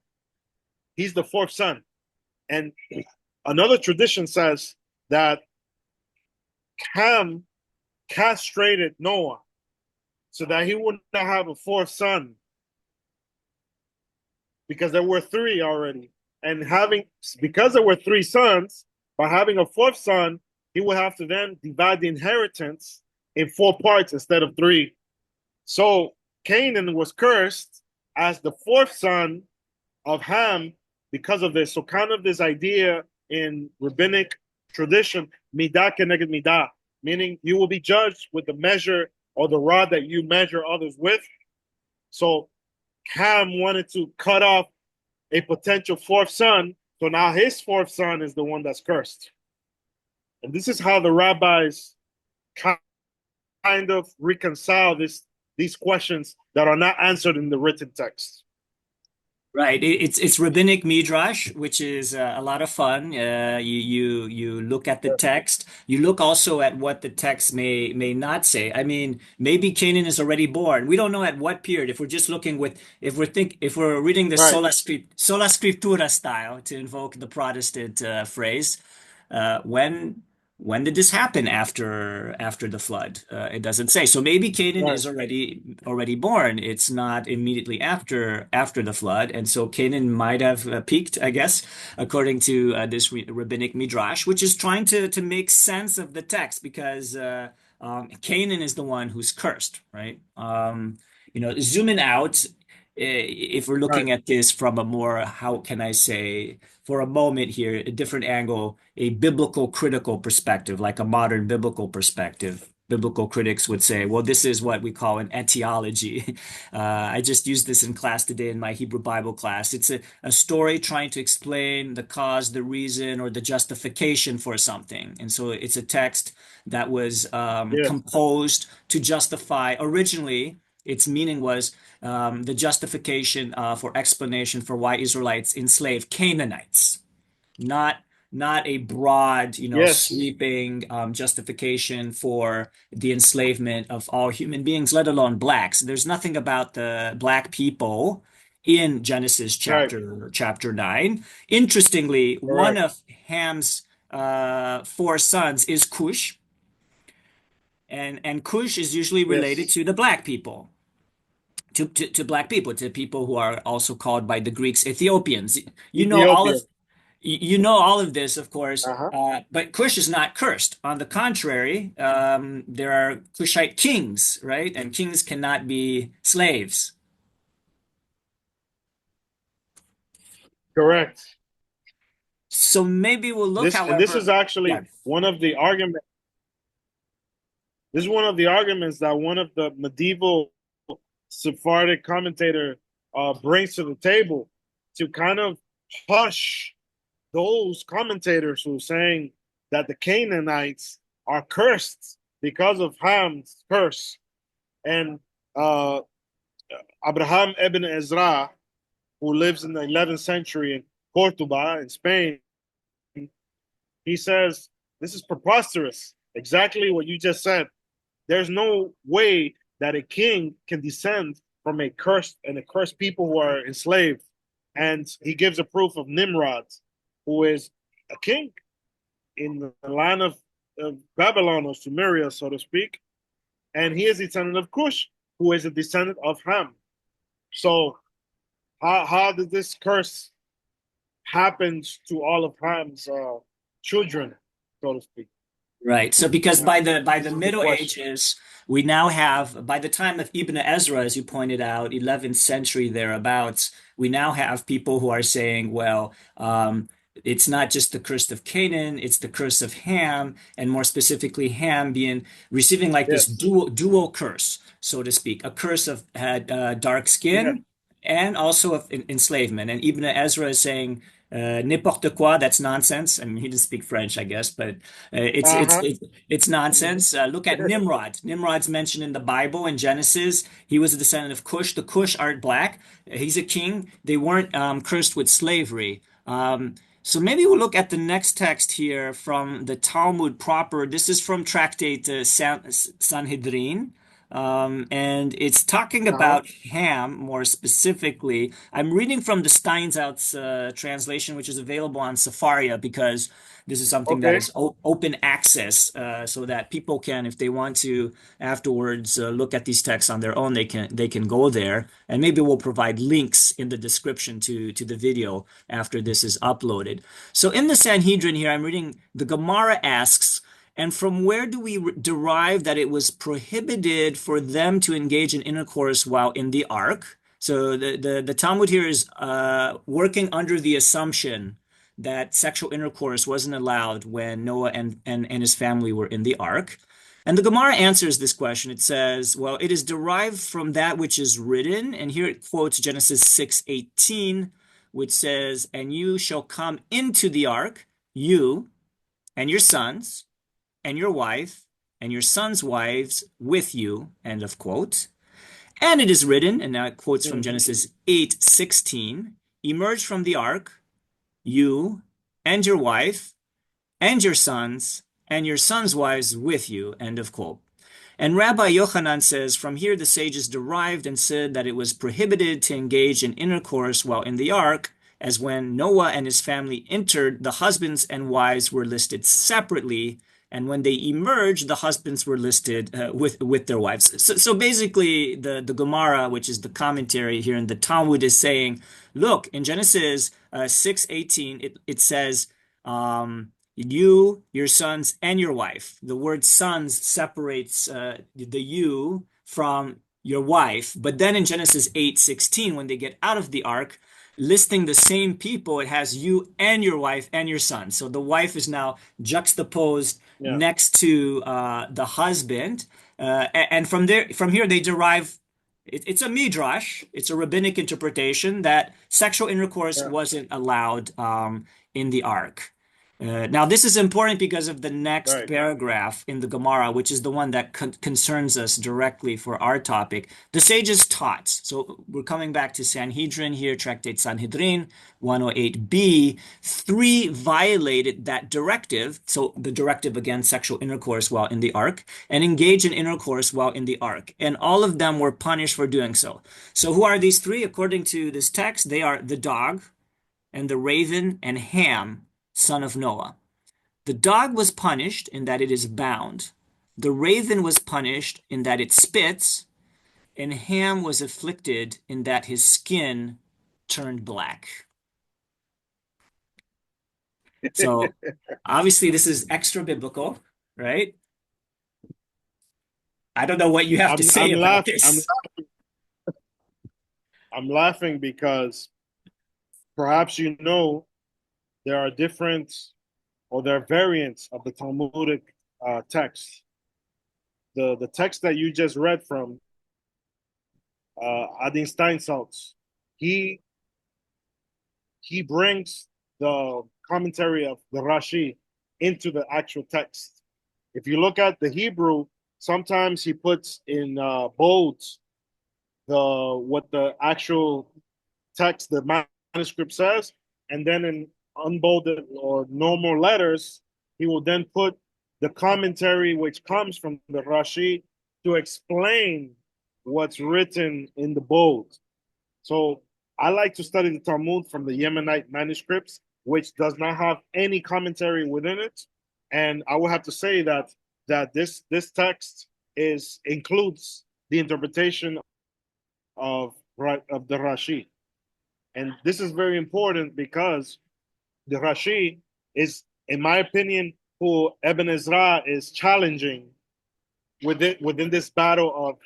He's the fourth son. And another tradition says that Ham castrated Noah so that he would not have a fourth son, because there were three already. And because there were three sons, by having a fourth son, he would have to then divide the inheritance in four parts instead of three. So Canaan was cursed as the fourth son of Ham because of this. So kind of this idea in rabbinic tradition, midah keneged midah, meaning you will be judged with the measure or the rod that you measure others with. So Ham wanted to cut off a potential fourth son, so now his fourth son is the one that's cursed. And this is how the rabbis kind of reconcile these questions that are not answered in the written text. Right. It's rabbinic midrash, which is a lot of fun. You look at the text. You look also at what the text may not say. I mean, maybe Canaan is already born. We don't know at what period. If we're just looking if we're reading the Right. sola scriptura style, to invoke the Protestant phrase, when did this happen after the flood? It doesn't say. So maybe Canaan Right. is already born. It's not immediately after the flood, and so Canaan might have peaked, I guess, according to this rabbinic midrash, which is trying to make sense of the text, because Canaan is the one who's cursed, right? Zooming out, if we're Right. looking at this from a more, how can I say, for a moment here, a different angle, a biblical critical perspective, like a modern biblical perspective. Biblical critics would say, well, this is what we call an etiology. I just used this in class today in my Hebrew Bible class. It's a story trying to explain the cause, the reason, or the justification for something. And so it's a text that was Yeah. composed to justify. Originally, its meaning was the justification for explanation for why Israelites enslaved Canaanites, not not a broad, Yes, sweeping justification for the enslavement of all human beings, let alone blacks. There's nothing about the black people in Genesis right, chapter 9. Interestingly, one correct. of Ham's four sons is Cush, and Cush is usually related Yes, to the black people. To black people, to people who are also called by the Greeks Ethiopians. You know all Ethiopia. of you know all of this, of course, Uh-huh. but Cush is not cursed. On the contrary, there are Cushite kings, right? And kings cannot be slaves. Correct. So maybe we'll look, This is however, actually yeah. one of the arguments. This is one of the arguments that one of the medieval Sephardic commentator brings to the table to kind of hush those commentators who are saying that the Canaanites are cursed because of Ham's curse. And uh, Abraham ibn Ezra, who lives in the 11th century in Cordoba in Spain, he says this is preposterous. Exactly what you just said. There's no way that a king can descend from a cursed people who are enslaved. And he gives a proof of Nimrod, who is a king in the land of Babylon or Sumeria, so to speak. And he is a descendant of Cush, who is a descendant of Ham. So how did this curse happen to all of Ham's children, so to speak? Right. So because by the This is the Middle question. Ages, we now have, by the time of Ibn Ezra, as you pointed out, 11th century thereabouts, we now have people who are saying, well, it's not just the curse of Canaan, it's the curse of Ham, and more specifically, Ham being receiving like this Yes. dual curse, so to speak, a curse of had dark Yeah. skin and also of enslavement. And Ibn Ezra is saying, n'importe quoi, that's nonsense. I mean, he didn't speak French, I guess, but it's it's Uh-huh. it's it's nonsense. Look at Nimrod. Nimrod's mentioned in the Bible in Genesis. He was a descendant of Cush. The Cush aren't black. He's a king. They weren't cursed with slavery. So maybe we'll look at the next text here from the Talmud proper. This is from Tractate Sanhedrin. And it's talking Uh-huh. about Ham more specifically. I'm reading from the Steinsaltz translation, which is available on Sepharia, because this is something that Okay. is open access, so that people can, if they want to, afterwards look at these texts on their own. They can go there, and maybe we'll provide links in the description to the video after this is uploaded. So in the Sanhedrin here, I'm reading the Gemara asks. And from where do we derive that it was prohibited for them to engage in intercourse while in the ark? So the Talmud here is working under the assumption that sexual intercourse wasn't allowed when Noah and his family were in the ark. And the Gemara answers this question. It says, well, it is derived from that which is written. And here it quotes Genesis 6:18, which says, and you shall come into the ark, you and your sons and your wife and your sons' wives with you, end of quote. And it is written, and now it quotes from Mhm. Genesis 8:16, emerge from the ark, you and your wife and your sons' wives with you, end of quote. And Rabbi Yochanan says, from here the sages derived and said that it was prohibited to engage in intercourse while in the ark, as when Noah and his family entered, the husbands and wives were listed separately, and when they emerged, the husbands were listed with their wives. So basically, the Gemara, which is the commentary here in the Talmud, is saying, look, in Genesis 6:18, it says, you, your sons, and your wife. The word sons separates the you from your wife. But then in Genesis 8:16, when they get out of the ark, listing the same people, it has you and your wife and your son. So the wife is now juxtaposed Yeah. next to the husband. And from here, they derive it's a midrash, it's a rabbinic interpretation that sexual intercourse Yeah. wasn't allowed in the ark. Now, this is important because of the next Right. paragraph in the Gemara, which is the one that concerns us directly for our topic. The sages taught. So we're coming back to Sanhendrin here, Tractate Sanhendrin 108b. Three violated that directive. So the directive against sexual intercourse while in the ark, and engage in intercourse while in the ark. And all of them were punished for doing so. So who are these three? According to this text, they are the dog and the raven and Ham, son of Noah. The dog was punished in that it is bound. The raven was punished in that it spits, and Ham was afflicted in that his skin turned black. So obviously this is extra biblical, right? I don't know what you have to say I'm about laughing. this. I'm laughing because perhaps you know there are different or there are variants of the Talmudic text. The text that you just read from Adin Steinsaltz, he brings the commentary of the Rashi into the actual text. If you look at the Hebrew, sometimes he puts in bolds what the actual text, the manuscript says, and then in unbolded or normal letters, he will then put the commentary which comes from the Rashi to explain what's written in the bold. So I like to study the Talmud from the Yemenite manuscripts, which does not have any commentary within it. And I will have to say that this text includes the interpretation of the Rashi. And this is very important because the Rashi is, in my opinion, who Ibn Ezra is challenging within this battle of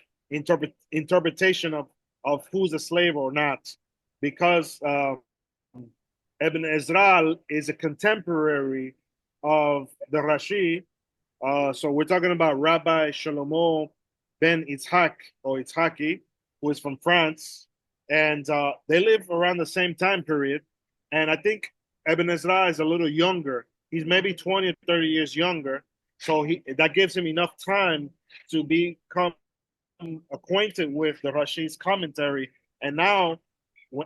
interpretation of who's a slave or not, because Ibn Ezra is a contemporary of the Rashi. So we're talking about Rabbi Shlomo ben Yitzhak or Yitzhaki, who is from France, and they live around the same time period. And I think Ibn Ezra is a little younger. He's maybe 20 or 30 years younger. So that gives him enough time to become acquainted with the Rashi's commentary. And now,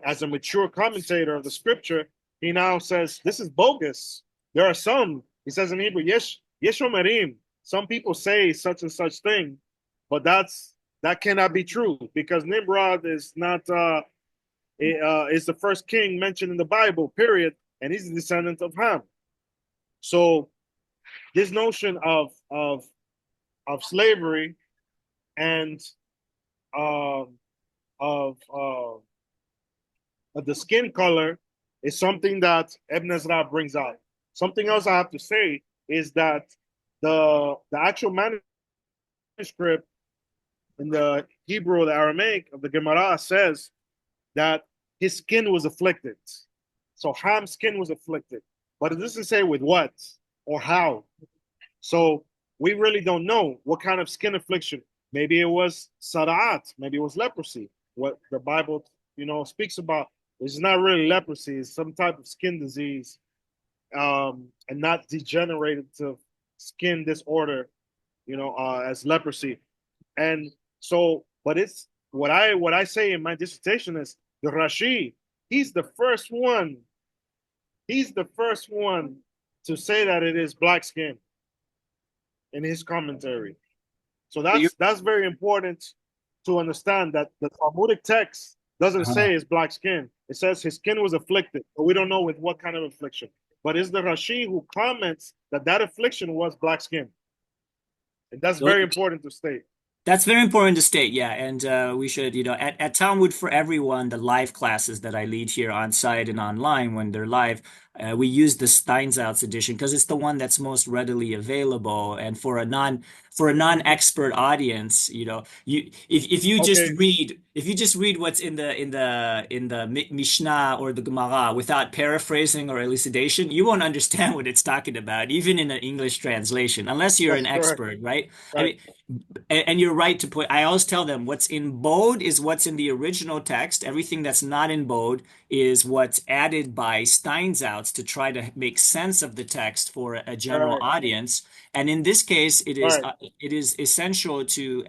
as a mature commentator of the scripture, he now says, this is bogus. There are some, he says in Hebrew, yesh omerim. Some people say such and such thing, but that cannot be true because Nimrod is not is the first king mentioned in the Bible, period, and he's a descendant of Ham. So this notion of slavery and of the skin color is something that Ibn Ezra brings out. Something else I have to say is that the actual manuscript in the Hebrew or the Aramaic of the Gemara says that his skin was afflicted. So Ham's skin was afflicted. But it doesn't say with what or how. So we really don't know what kind of skin affliction. Maybe it was sara'at, maybe it was leprosy. What the Bible, speaks about is not really leprosy, it's some type of skin disease, and not degenerated to skin disorder, as leprosy. And so, but it's what I say in my dissertation is the Rashi, he's the first one to say that it is black skin in his commentary. So that's very important to understand that the Talmudic text doesn't say it's black skin. It says his skin was afflicted, but we don't know with what kind of affliction. But it's the Rashi who comments that affliction was black skin. And that's very important to state. That's very important to state, yeah. And we should, at Talmud for Everyone, the live classes that I lead here on site and online when they're live, we use the Steinsaltz edition because it's the one that's most readily available. And for a non-expert audience, if you just read what's in the Mishnah or the Gemara without paraphrasing or elucidation, you won't understand what it's talking about, even in an English translation, unless you're an expert, right? I mean, and you're right to put, I always tell them what's in bold is what's in the original text. Everything that's not in bold is what's added by Steinsaltz outs to try to make sense of the text for a general audience. And in this case, it is essential to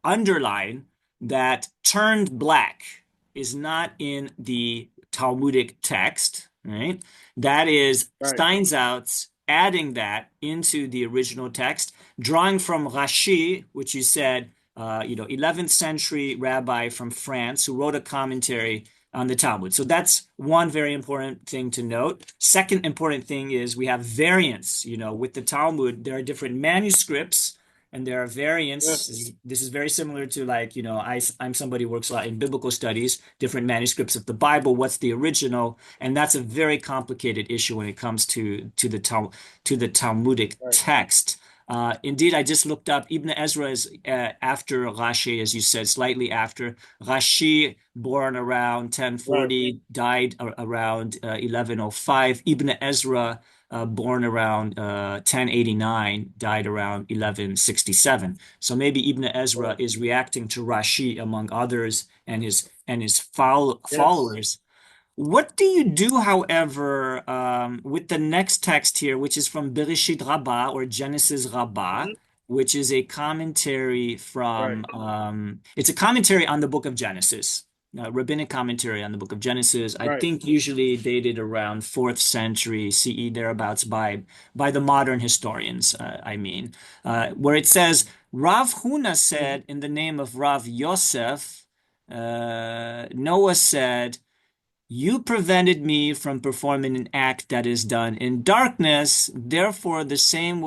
underline that turned black is not in the Talmudic text, right? That is Steinsaltz adding that into the original text, drawing from Rashi, which you said, 11th century rabbi from France who wrote a commentary on the Talmud. So that's one very important thing to note. Second important thing is we have variants. With the Talmud, there are different manuscripts and there are variants. Yes. This is very similar to I'm somebody who works a lot in biblical studies, different manuscripts of the Bible, what's the original, and that's a very complicated issue when it comes to the Talmudic text. Indeed, I just looked up. Ibn Ezra is after Rashi, as you said, slightly after. Rashi, born around 1040, died around 1105. Ibn Ezra, born around 1089, died around 1167. So maybe Ibn Ezra is reacting to Rashi, among others, and his followers. What do you do, however, with the next text here, which is from Bereshit Rabbah or Genesis Rabbah, which is a commentary from, it's a commentary on the book of Genesis, rabbinic commentary on the book of Genesis. I think usually dated around 4th century CE, thereabouts, by the modern historians, where it says, Rav Huna said in the name of Rav Yosef, Noah said, you prevented me from performing an act that is done in darkness, therefore that same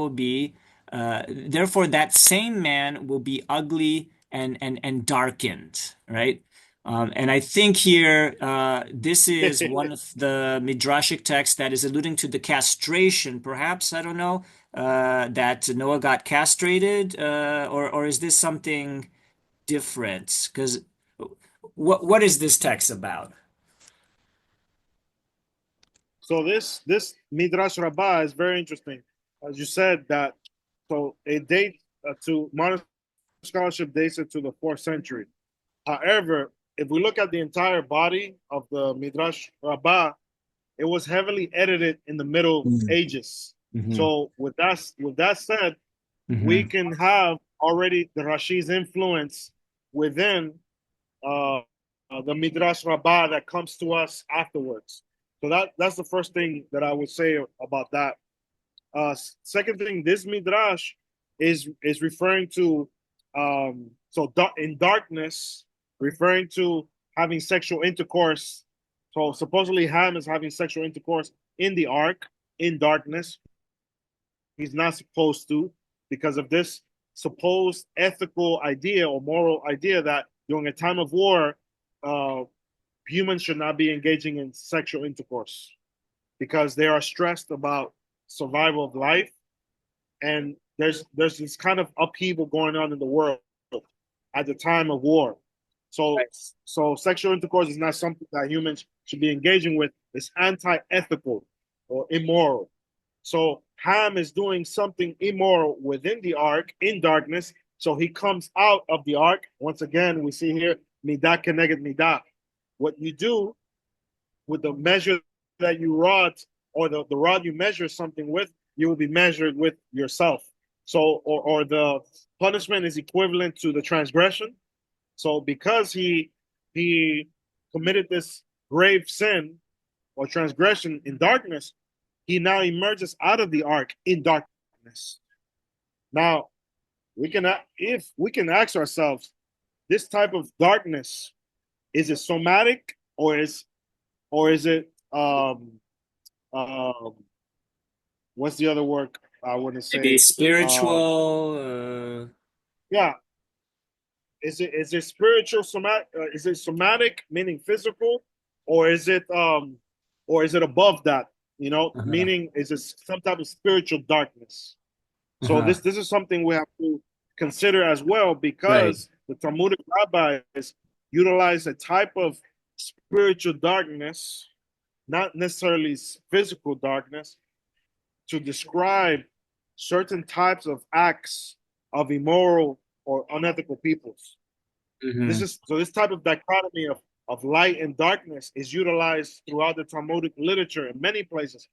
man will be ugly and darkened, right? And I think here, this is one of the Midrashic texts that is alluding to the castration, perhaps, I don't know, that Noah got castrated, or is this something different? Because what is this text about? So this Midrash Rabbah is very interesting. As you said, that so it dates to modern scholarship dates it to the 4th century. However, if we look at the entire body of the Midrash Rabbah, it was heavily edited in the Middle Ages. So with that said, we can have already the Rashi's influence within the Midrash Rabbah that comes to us afterwards. So that's the first thing that I would say about that. Second thing, this Midrash is referring to in darkness, referring to having sexual intercourse. So supposedly Ham is having sexual intercourse in the ark in darkness. He's not supposed to, because of this supposed ethical idea or moral idea that during a time of war, humans should not be engaging in sexual intercourse because they are stressed about survival of life, and there's this kind of upheaval going on in the world at the time of war. So sexual intercourse is not something that humans should be engaging with. It's anti-ethical or immoral. So Ham is doing something immoral within the ark in darkness. So he comes out of the ark. Once again, we see here midah keneged midah. What you do with the measure that you rod, or the rod you measure something with, you will be measured with yourself. So, or the punishment is equivalent to the transgression. So because he committed this grave sin or transgression in darkness, he now emerges out of the ark in darkness. Now, if we can ask ourselves, this type of darkness, is it somatic or is it what's the other word I want to say? Maybe spiritual. Yeah. Is it spiritual somatic? Is it somatic, meaning physical, or is it above that? Meaning is it some type of spiritual darkness? So this is something we have to consider as well, because the Talmudic rabbis utilize a type of spiritual darkness, not necessarily physical darkness, to describe certain types of acts of immoral or unethical peoples. This type of dichotomy of light and darkness is utilized throughout the Talmudic literature in many places.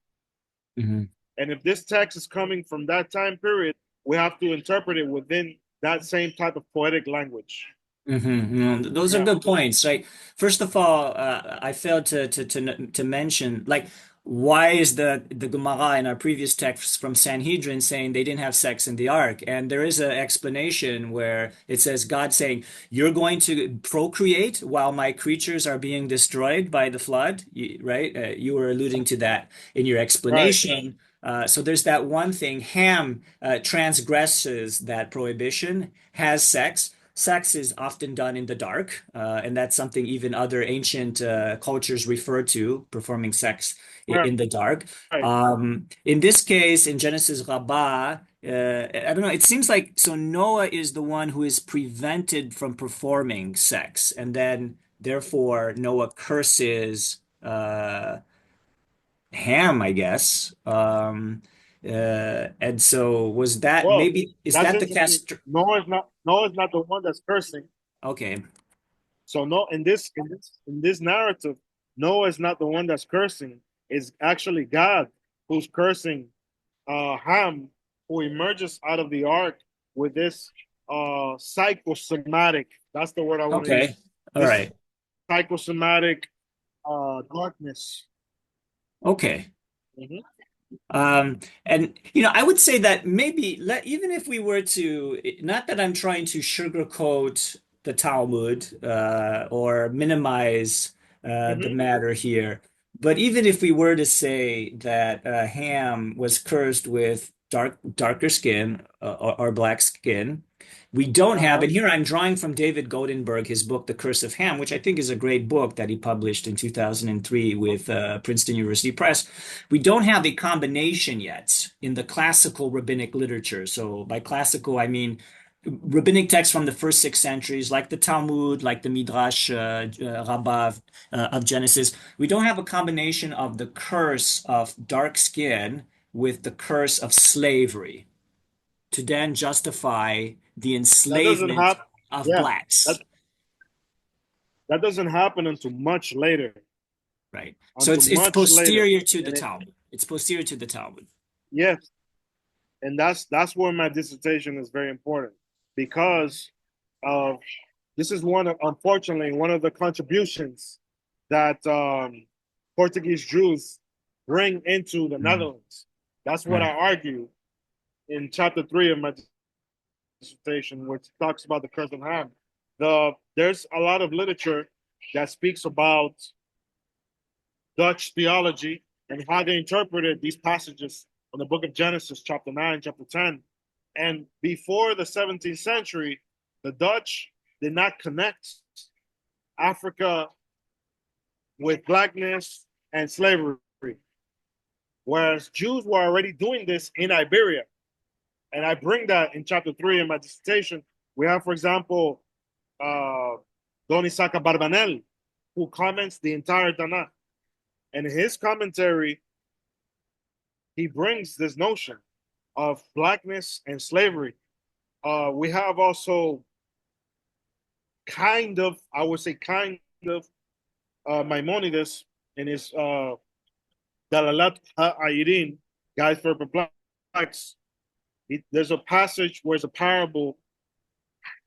Mm-hmm. And if this text is coming from that time period, we have to interpret it within that same type of poetic language. Mm-hmm. Those are good points, right? First of all, I failed to mention, like, why is the Gemara in our previous text from Sanhendrin saying they didn't have sex in the ark? And there is an explanation where it says God saying, "You're going to procreate while my creatures are being destroyed by the flood," right? You were alluding to that in your Right. explanation. So there's that one thing. Ham transgresses that prohibition, has sex. Sex is often done in the dark, and that's something even other ancient cultures refer to, performing sex Right. in the dark. Right. In this case, in Genesis Rabbah, I don't know, it seems like so Noah is the one who is prevented from performing sex, and then therefore Noah curses Ham, I guess. And so was that Well, maybe, is that's that the interesting. cast? Noah's not the one that's cursing. Okay. So no, in this narrative, Noah is not the one that's cursing. It's actually God who's cursing Ham, who emerges out of the ark with this psychosomatic. That's the word I want to use. Okay. All This right. psychosomatic darkness. Okay. Mhm. And I would say that maybe even if we were to, not that I'm trying to sugarcoat the Talmud or minimize the Mhm. matter here, but even if we were to say that Ham was cursed with darker skin or black skin, we don't have, Uh-huh. and here I'm drawing from David Goldenberg, his book, The Curse of Ham, which I think is a great book that he published in 2003 with Princeton University Press. We don't have a combination yet in the classical rabbinic literature. So by classical, I mean rabbinic texts from the first 6 centuries, like the Talmud, like the Midrash, Rabbah of Genesis. We don't have a combination of the curse of dark skin with the curse of slavery to then justify the That doesn't enslavement happen. of Yeah, that blacks, that doesn't happen until much later. right? So Until it's much later, posterior to the and Talmud. It's posterior to the Talmud. yes, and that's where my dissertation is very important because of this is unfortunately one of the contributions that Portuguese Jews bring into the Mm, Netherlands. That's what right. I argue in chapter 3 of my dissertation, which talks about the curse of Ham. There's a lot of literature that speaks about Dutch theology and how they interpreted these passages in the book of Genesis, chapter 9, chapter 10. And before the 17th century, the Dutch did not connect Africa with blackness and slavery, whereas Jews were already doing this in Iberia. And I bring that in chapter 3 in my dissertation. We have, for example, Don Isaac Barbanel, who comments the entire Tanakh. And in his commentary, he brings this notion of blackness and slavery. We have also I would say Maimonides in his Dalalat Ha'ayirin, Guide for Perplex. There's a passage where it's a parable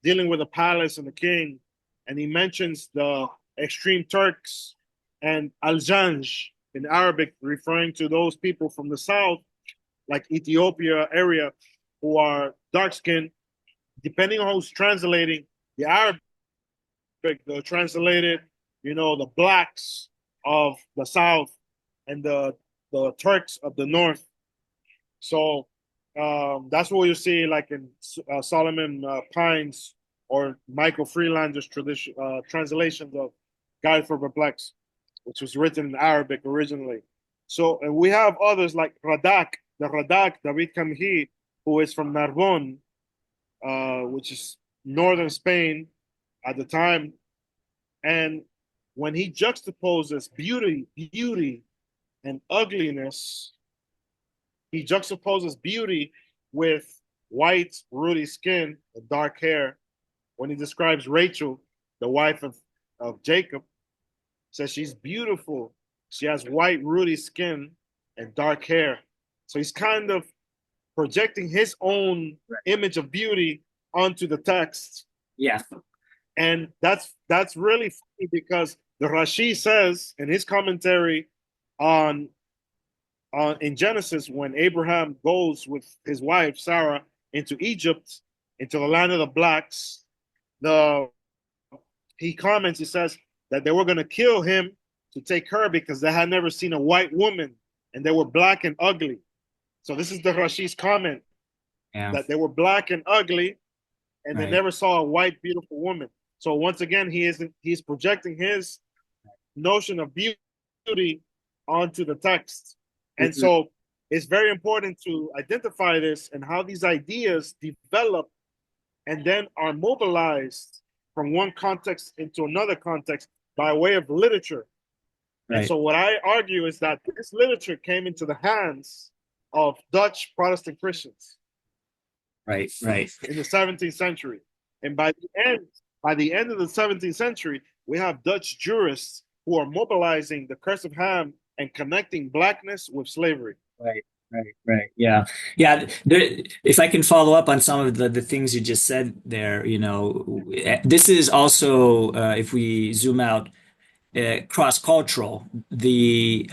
dealing with a palace and the king, and he mentions the extreme Turks and Aljanj in Arabic, referring to those people from the south, like Ethiopia area, who are dark skinned. Depending on who's translating the Arabic, they're translated, the blacks of the south and the Turks of the north. So that's what you see, like in Solomon Pines or Michael Freelander's translations of Guide for Perplex, which was written in Arabic originally. So, and we have others like Radak, David Kamhi, who is from Narbonne, which is northern Spain at the time. And when he juxtaposes beauty and ugliness, he juxtaposes beauty with white, ruddy skin and dark hair when he describes Rachel, the wife of Jacob. says she's beautiful. She has white, ruddy skin and dark hair. So he's kind of projecting his own image of beauty onto the text. Yeah. And that's really funny because the Rashi says in his commentary on in Genesis, when Abraham goes with his wife Sarah into Egypt, into the land of the blacks, he comments, he says that they were going to kill him to take her because they had never seen a white woman and they were black and ugly. So this is the Rashi's comment, that they were black and ugly and they never saw a white, beautiful woman. So once again, he's projecting his notion of beauty onto the text. And so it's very important to identify this and how these ideas develop and then are mobilized from one context into another context by way of literature. And so what I argue is that this literature came into the hands of Dutch Protestant Christians. Right. In the 17th century. And by the end of the 17th century, we have Dutch jurists who are mobilizing the curse of Ham and connecting blackness with slavery. Right. Yeah. If I can follow up on some of the things you just said there, this is also, if we zoom out, cross-cultural, the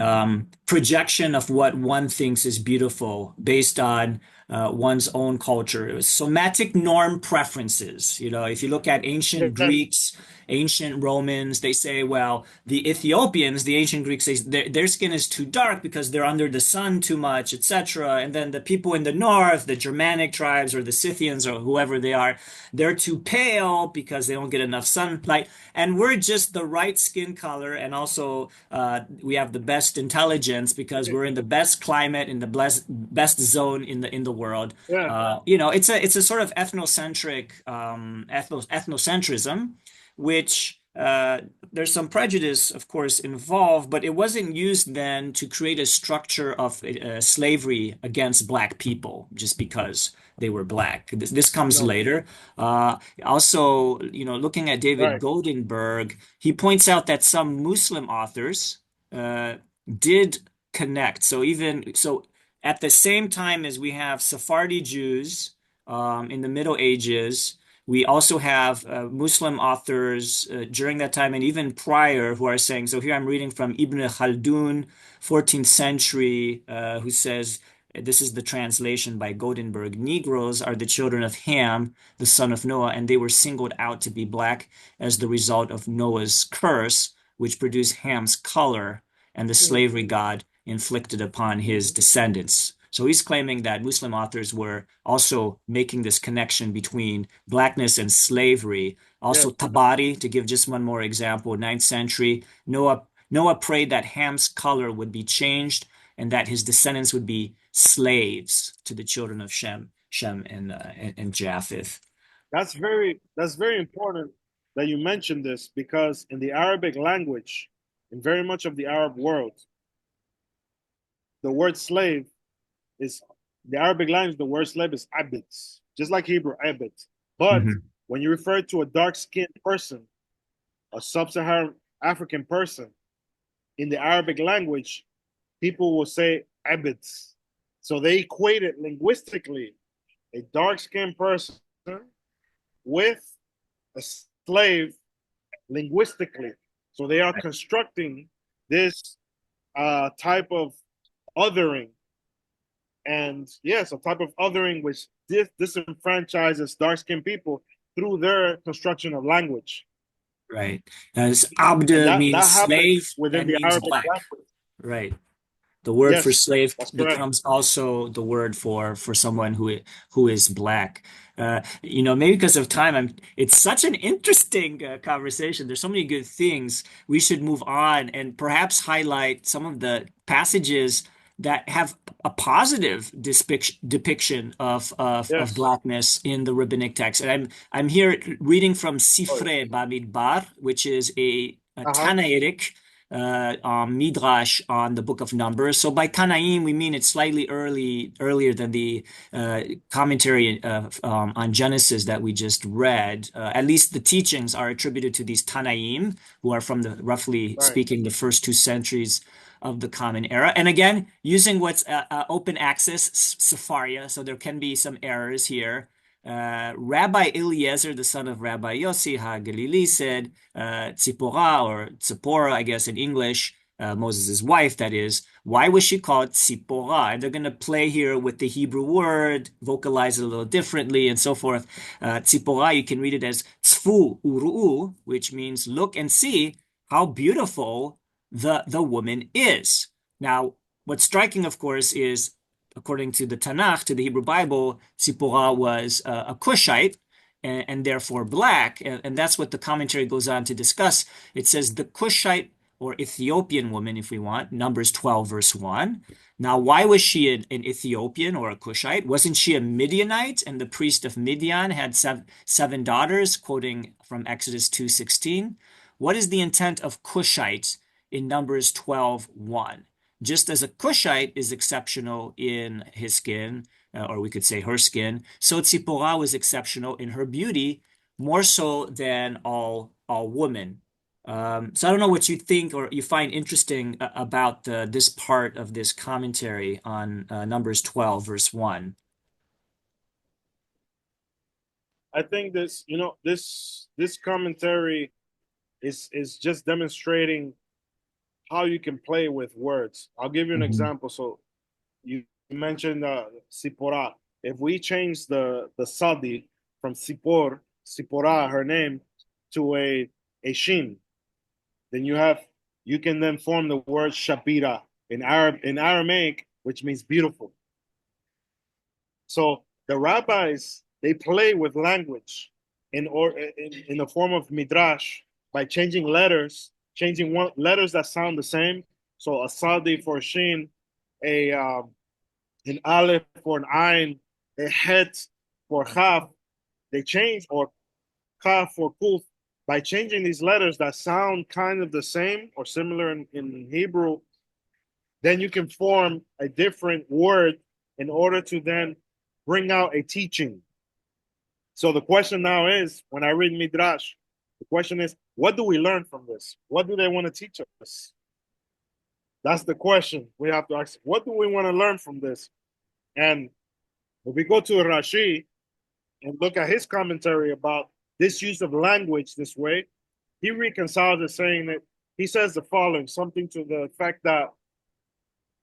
projection of what one thinks is beautiful based on one's own culture. Somatic norm preferences. If you look at ancient Greeks, ancient Romans, they say, well, the Ethiopians, the ancient Greeks say their skin is too dark because they're under the sun too much, etc. And then the people in the north, the Germanic tribes or the Scythians or whoever they are, they're too pale because they don't get enough sunlight. And we're just the right skin color, and also we have the best intelligence because we're in the best climate, in the best zone in the world. It's a sort of ethnocentric ethnocentrism, which there's some prejudice, of course, involved, but it wasn't used then to create a structure of slavery against black people just because they were black. This comes later. Also, looking at David Goldenberg, he points out that some Muslim authors did connect. So at the same time as we have Sephardi Jews in the Middle Ages, we also have Muslim authors during that time and even prior who are saying, so here I'm reading from Ibn Khaldun, 14th century, who says, this is the translation by Goldenberg, Negroes are the children of Ham, the son of Noah, and they were singled out to be black as the result of Noah's curse, which produced Ham's color and the slavery God inflicted upon his descendants. So he's claiming that Muslim authors were also making this connection between blackness and slavery. Also, Tabari, to give just one more example, 9th century, Noah prayed that Ham's color would be changed and that his descendants would be slaves to the children of Shem and Japheth. That's very important that you mentioned this, because in the Arabic language, in very much of the Arab world, the word slave is, the Arabic language, the word slave is abid, just like Hebrew, abid. But when you refer to a dark-skinned person, a sub-Saharan African person, in the Arabic language, people will say abids. So they equate it linguistically, a dark-skinned person with a slave linguistically. So they are constructing this type of othering. And yes, a type of othering which disenfranchises dark-skinned people through their construction of language. Right. As Abd means slave, within the means Arabic black. language. Right. The word for slave becomes also the word for someone who is black. Maybe because of time, it's such an interesting conversation. There's so many good things. We should move on and perhaps highlight some of the passages that have a positive depiction of blackness in the rabbinic text. And I'm here reading from Sifrei Bamidbar, which is a Tannaitic Midrash on the book of Numbers. So by Tanaim, we mean it's slightly earlier than the commentary on Genesis that we just read. At least the teachings are attributed to these Tanaim, who are from the, roughly Right. speaking, the first 2 centuries of the Common Era. And again, using what's open access, Sepharia, so there can be some errors here. Rabbi Eliezer, the son of Rabbi Yossi HaGalili, said Tzipporah, or Tzipporah, I guess in English, Moses' wife, that is. Why was she called Tzipporah? And they're going to play here with the Hebrew word, vocalize it a little differently, and so forth. Tzipporah, you can read it as Tzfu Uru'u, which means look and see how beautiful the woman is. Now, what's striking, of course, is according to the Tanakh, to the Hebrew Bible, Tzipporah was a Cushite and therefore black. And that's what the commentary goes on to discuss. It says the Cushite or Ethiopian woman, if we want, Numbers 12, verse 1. Now, why was she an Ethiopian or a Cushite? Wasn't she a Midianite? And the priest of Midian had seven daughters, quoting from Exodus 2:16. What is the intent of Cushite in Numbers 12:1? Just as a Cushite is exceptional in his skin, or we could say her skin, so Tzipporah was exceptional in her beauty, more so than all women. So I don't know what you think or you find interesting about this part of this commentary on Numbers 12, verse 1. I think this commentary is just demonstrating how you can play with words. I'll give you an Mhm. example. So you mentioned Sipporah. If we change the Sadi from Sipporah, her name, to a Shin, then you can then form the word Shabira in Aramaic, which means beautiful. So the rabbis, they play with language in the form of Midrash by changing letters, changing letters that sound the same. So a Sadi for Shin, an Aleph for an Ain, a Het for Chaf. They change, or Kaf for Kuf. By changing these letters that sound kind of the same or similar in Hebrew, then you can form a different word in order to then bring out a teaching. So the question now is, when I read Midrash, the question is, what do we learn from this? What do they want to teach us? That's the question we have to ask. What do we want to learn from this? And if we go to Rashi and look at his commentary about this use of language this way, he reconciles it saying that he says the following, something to the effect that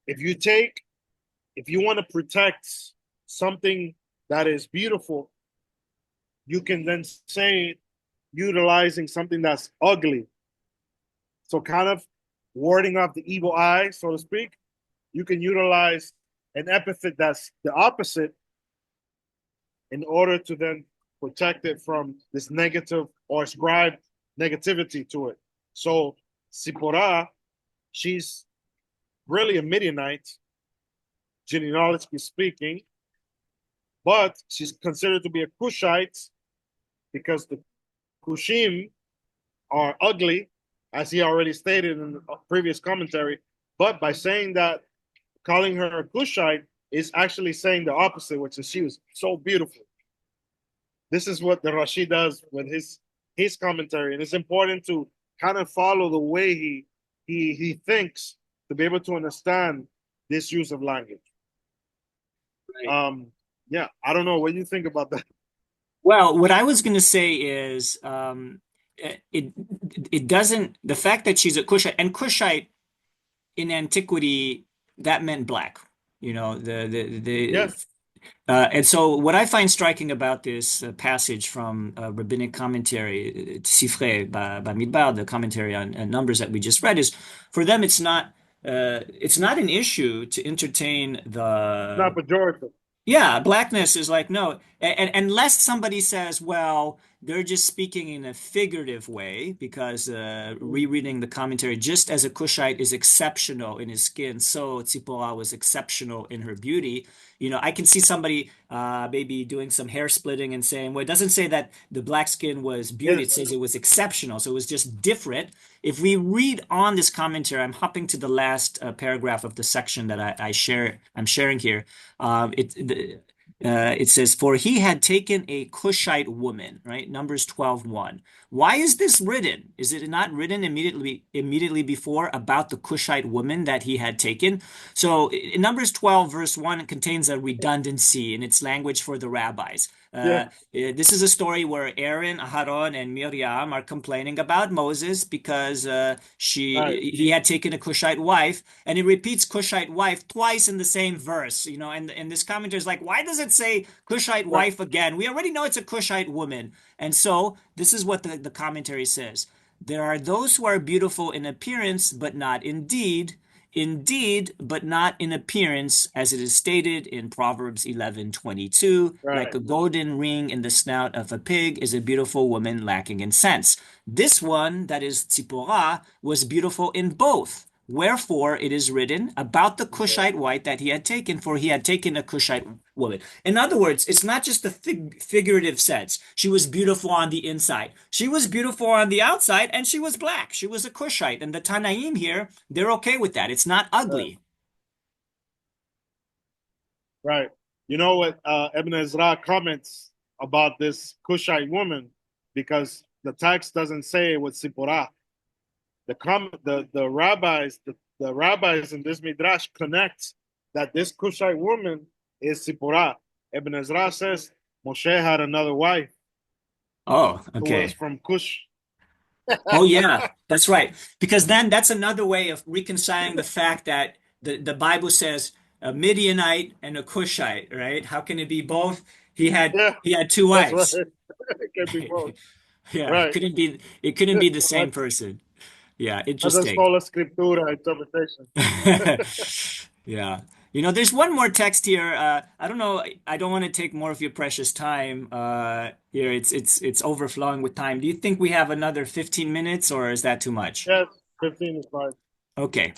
if you want to protect something that is beautiful, you can then say utilizing something that's ugly. So kind of warding off the evil eye, so to speak, you can utilize an epithet that's the opposite in order to then protect it from this negative or ascribe negativity to it. So Sipporah, she's really a Midianite, genealogically speaking, but she's considered to be a Cushite because the Cushim are ugly, as he already stated in the previous commentary. But by saying that, calling her a Cushite is actually saying the opposite, which is she was so beautiful. This is what the Rashi does with his commentary, and it's important to kind of follow the way he thinks to be able to understand this use of language. Right. Yeah, I don't know what you think about that. Well, what I was going to say is it it doesn't the fact that she's a Cushite, and Cushite in antiquity, that meant black. You know, Yes, and so what I find striking about this passage from rabbinic commentary, Sifrei Bamidbar, the commentary on Numbers that we just read, is for them it's not an issue to entertain it's not the pejorative. yeah, blackness is like no, and unless somebody says, well, they're just speaking in a figurative way because rereading the commentary, just as a Cushite is exceptional in his skin, so Tzipporah was exceptional in her beauty. I can see somebody maybe doing some hair splitting and saying, well, it doesn't say that the black skin was beauty. It Yes. says it was exceptional. So it was just different. If we read on this commentary, I'm hopping to the last paragraph of the section that I'm sharing here. It says, for he had taken a Cushite woman, right? Numbers 12:1. Why is this written? Is it not written immediately before about the Cushite woman that he had taken? So in Numbers 12, verse 1, it contains a redundancy in its language for the rabbis. Yeah. This is a story where Aaron, Aharon, and Miriam are complaining about Moses because Right. he had taken a Cushite wife, and he repeats Cushite wife twice in the same verse. And this commentator is like, why does it say Cushite Right. wife again? We already know it's a Cushite woman. And so this is what the commentary says. There are those who are beautiful in appearance, but not in deed. Indeed, but not in appearance, as it is stated in Proverbs 11:22, like Right. a golden ring in the snout of a pig is a beautiful woman lacking in sense. This one, that is Tzipporah, was beautiful in both. Wherefore it is written about the Yeah. Cushite wife that he had taken, for he had taken a Cushite woman. In other words, it's not just the figurative sense. She was beautiful on the inside. She was beautiful on the outside, and she was black. She was a Cushite. And the Tanaim here, they're okay with that. It's not Right. ugly. Right. You know what Ibn Ezra comments about this Cushite woman, because the text doesn't say it was Sipporah. The rabbis in this Midrash connect that this Cushite woman is Sipporah. Ibn Ezra says Moshe had another wife Oh, who was okay. from Cush. Oh, yeah, that's right. Because then that's another way of reconciling the fact that the Bible says a Midianite and a Cushite, right? How can it be both? He had Yeah, he had two that's right. wives. It can be both. Yeah, Right. it couldn't be the same That's person. Yeah, a interesting. sola scriptura interpretation. Yeah. There's one more text here. I don't know. I don't want to take more of your precious time. Here, it's overflowing with time. Do you think we have another 15 minutes, or is that too much? Yes, 15 is fine. Okay.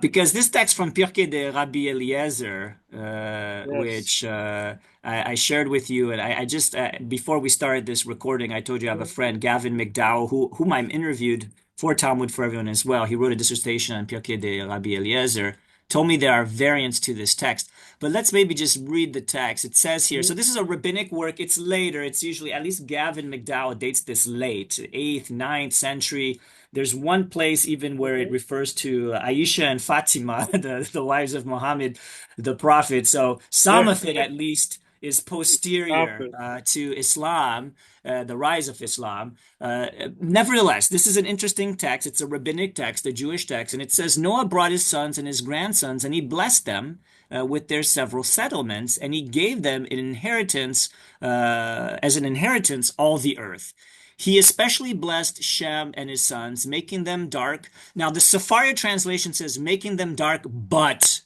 Because this text from Pirkei de Rabbi Eliezer, Yes. which I shared with you, and I just before we started this recording, I told you I have a friend, Gavin McDowell, whom I'm interviewed for Talmud for Everyone as well. He wrote a dissertation on Pirkei de Rabbi Eliezer. Told me there are variants to this text, but let's maybe just read the text. It says here, so this is a rabbinic work. It's later. It's usually, at least Gavin McDowell dates this late, 8th, 9th century. There's one place even where it refers to Aisha and Fatima, the wives of Muhammad, the prophet. So some Yeah, of it, at least, is posterior after. to Islam, the rise of Islam. Nevertheless, this is an interesting text. It's a rabbinic text, a Jewish text, and it says Noah brought his sons and his grandsons, and he blessed them with their several settlements, and he gave them an inheritance, as an inheritance, all the earth. He especially blessed Shem and his sons, making them dark. Now, the Sephardi translation says, making them dark but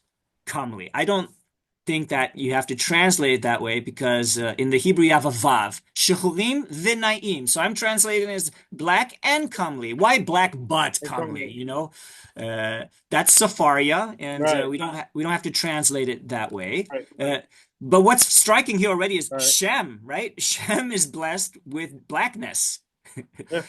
comely. I don't think that you have to translate it that way because in the Hebrew you have a vav, shechurim v'naim. So I'm translating it as black and comely. Why black but comely? That's Sepharia, and Right, we don't have to translate it that way. right, But what's striking here already is right. Shem, right? Shem is blessed with blackness. Yeah,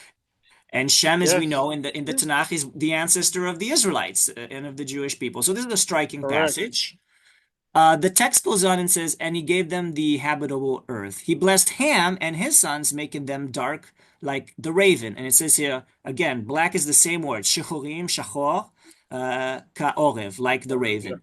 And Shem, as we yes, know in the Tanakh, is the ancestor of the Israelites and of the Jewish people. So this is a striking correct. passage. The text goes on and says, and he gave them the habitable earth. He blessed Ham and his sons, making them dark like the raven. And it says here, again, black is the same word, shechurim, shachor, ka'orev, like the raven.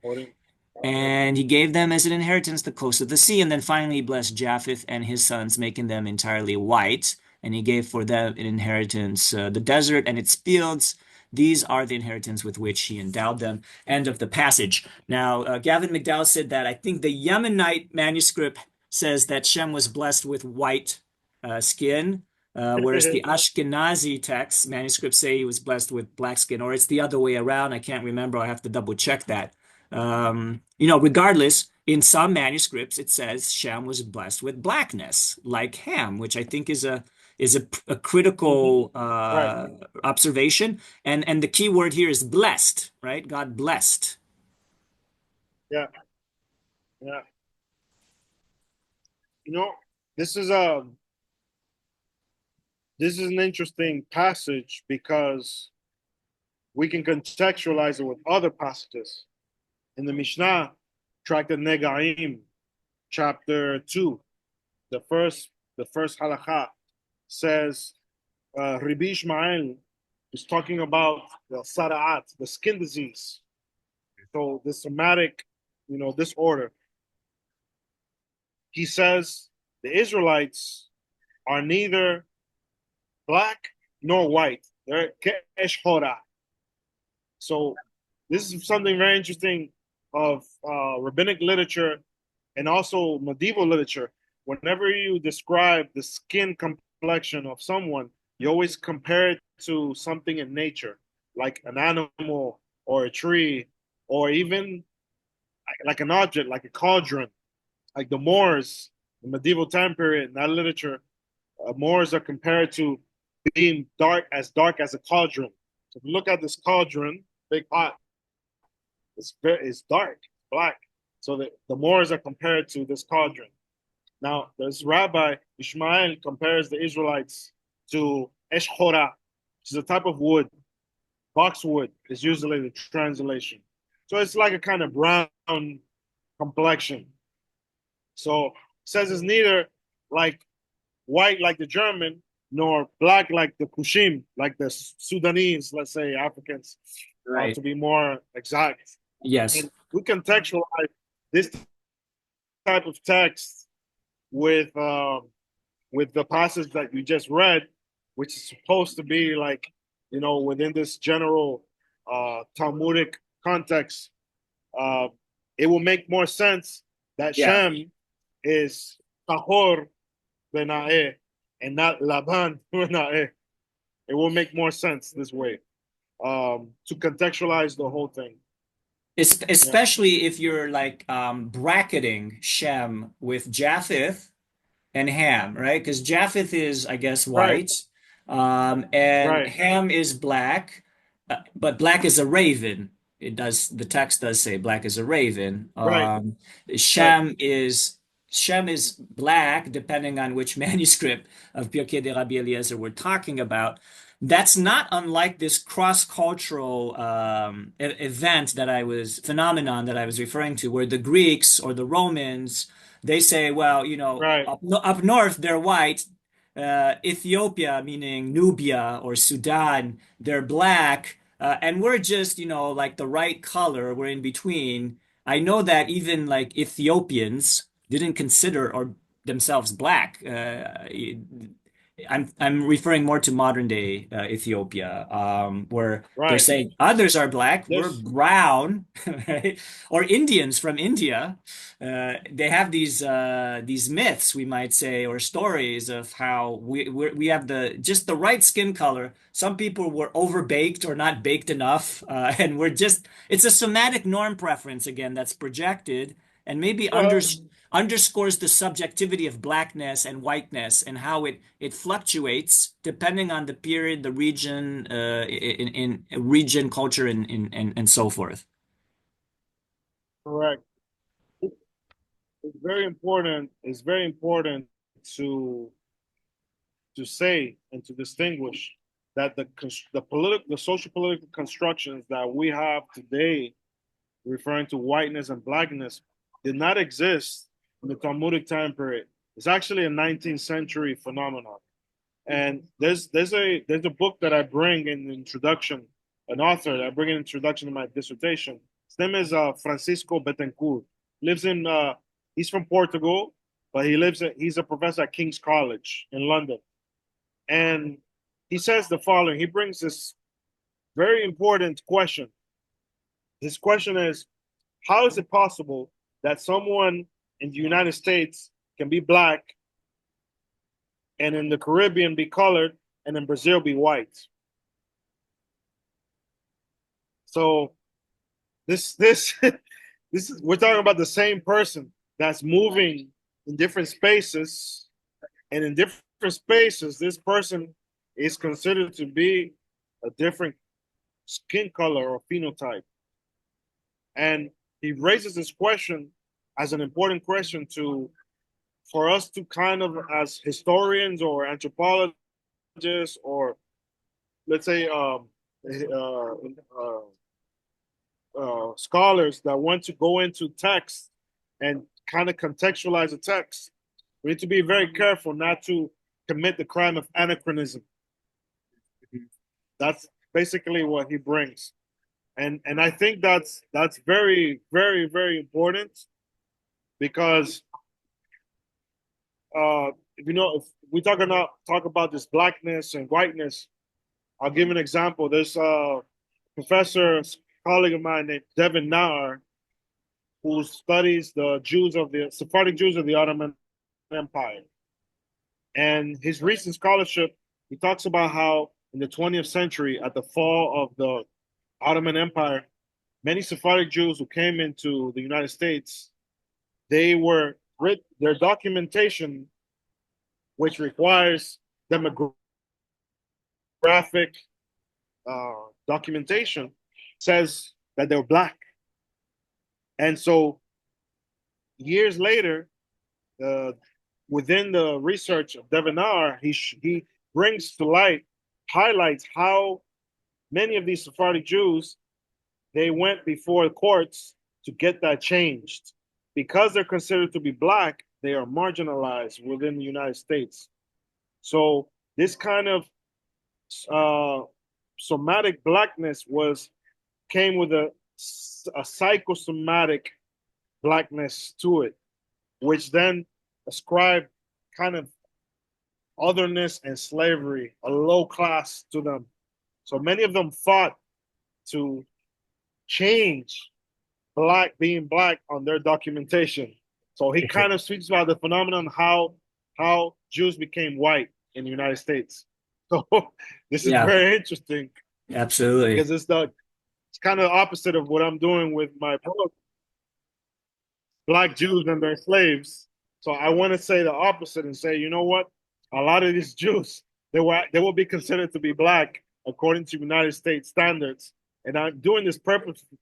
And he gave them as an inheritance the coast of the sea. And then finally, he blessed Japheth and his sons, making them entirely white. And he gave for them an inheritance the desert and its fields. These are the inheritance with which he endowed them. End of the passage. Now, Gavin McDowell said that I think the Yemenite manuscript says that Shem was blessed with white skin, whereas the Ashkenazi text manuscripts say he was blessed with black skin, or it's the other way around. I can't remember. I have to double check that. Regardless, in some manuscripts it says Shem was blessed with blackness, like Ham, which I think is is a critical Right. observation. And the key word here is blessed, right? God blessed. Yeah. Yeah. You know, this is a this is an interesting passage because we can contextualize it with other passages. In the Mishnah, Tractate Negaim, chapter 2, the first halakha says Rabbi Ishmael is talking about the sara'at, the skin disease. So the somatic, disorder. He says the Israelites are neither black nor white. They're ke'eshhora. So this is something very interesting of rabbinic literature and also medieval literature. Whenever you describe the skin complexion of someone, you always compare it to something in nature, like an animal or a tree, or even like an object, like a cauldron. Like the Moors, the medieval time period, in that literature, Moors are compared to being dark as a cauldron. So if you look at this cauldron, big pot, it's dark, black. So the Moors are compared to this cauldron. Now, this Rabbi Ishmael compares the Israelites to eshchora, which is a type of wood. Boxwood is usually the translation. So it's like a kind of brown complexion. So it says it's neither like white like the German, nor black like the Kushim, like the Sudanese, let's say Africans, Right. to be more exact. Yes. And we contextualize this type of text with the passage that you just read, which is supposed to be like, within this general Talmudic context. It will make more sense that Yeah. Shem is Tahor Bena'eh and not Laban Bena'eh. It will make more sense this way to contextualize the whole thing. Especially if you're like bracketing Shem with Japheth and Ham, right? Because Japheth is, I guess, Right, white, and right, Ham is black, but black is a raven. The text does say black is a raven. right, right, Shem is Shem is black, depending on which manuscript of Pirkei de Rabbi Eliezer we're talking about. That's not unlike this cross-cultural phenomenon that I was referring to, where the Greeks or the Romans, they say, well, right, up north they're white. Ethiopia, meaning Nubia or Sudan, they're black, and we're just, like the right color. We're in between. I know that even like Ethiopians didn't consider or themselves black. I'm referring more to modern day Ethiopia, where they're right. saying others are black, we're There's brown, right? Or Indians from India, they have these myths, we might say, or stories of how we have just the right skin color. Some people were overbaked or not baked enough, and it's a somatic norm preference again that's projected and maybe well, underscores the subjectivity of blackness and whiteness and how it fluctuates depending on the period, the region, in region, culture, and so forth. correct. It's very important. It's very important to say and to distinguish that the social political constructions that we have today, referring to whiteness and blackness, did not exist in the Talmudic time period. It's actually a 19th century phenomenon. And there's a book that I bring in the introduction, an author that I bring in introduction to my dissertation. His name is Francisco Betancourt. Lives in he's from Portugal, but he's a professor at King's College in London. And he says the following. He brings this very important question. His question is, how is it possible that someone in the United States can be black and in the Caribbean be colored and in Brazil be white? So this is, we're talking about the same person that's moving in different spaces and in different spaces, this person is considered to be a different skin color or phenotype. And he raises this question as an important question for us to kind of, as historians or anthropologists, or let's say scholars that want to go into text and kind of contextualize the text, we need to be very careful not to commit the crime of anachronism. That's basically what he brings. And I think that's very, very, very important, because if we talk about this blackness and whiteness, I'll give an example. There's a professor, colleague of mine named Devin Nair, who studies the Sephardi Jews of the Ottoman Empire. And his recent scholarship, he talks about how in the 20th century, at the fall of the Ottoman Empire, many Sephardic Jews who came into the United States, their documentation, which requires demographic documentation, says that they're black. And so years later, within the research of Devin Nair, he brings to light, highlights how many of these Sephardic Jews, they went before the courts to get that changed. Because they're considered to be black, they are marginalized within the United States. So this kind of somatic blackness came with a psychosomatic blackness to it, which then ascribed kind of otherness and slavery, a low class to them. So many of them fought to change being black on their documentation. So he kind of speaks about the phenomenon how Jews became white in the United States. So this is very interesting. Absolutely. Because it's kind of the opposite of what I'm doing with my book, Black Jews and Their Slaves. So I want to say the opposite and say, you know what? A lot of these Jews, they will be considered to be black according to United States standards. And I'm doing this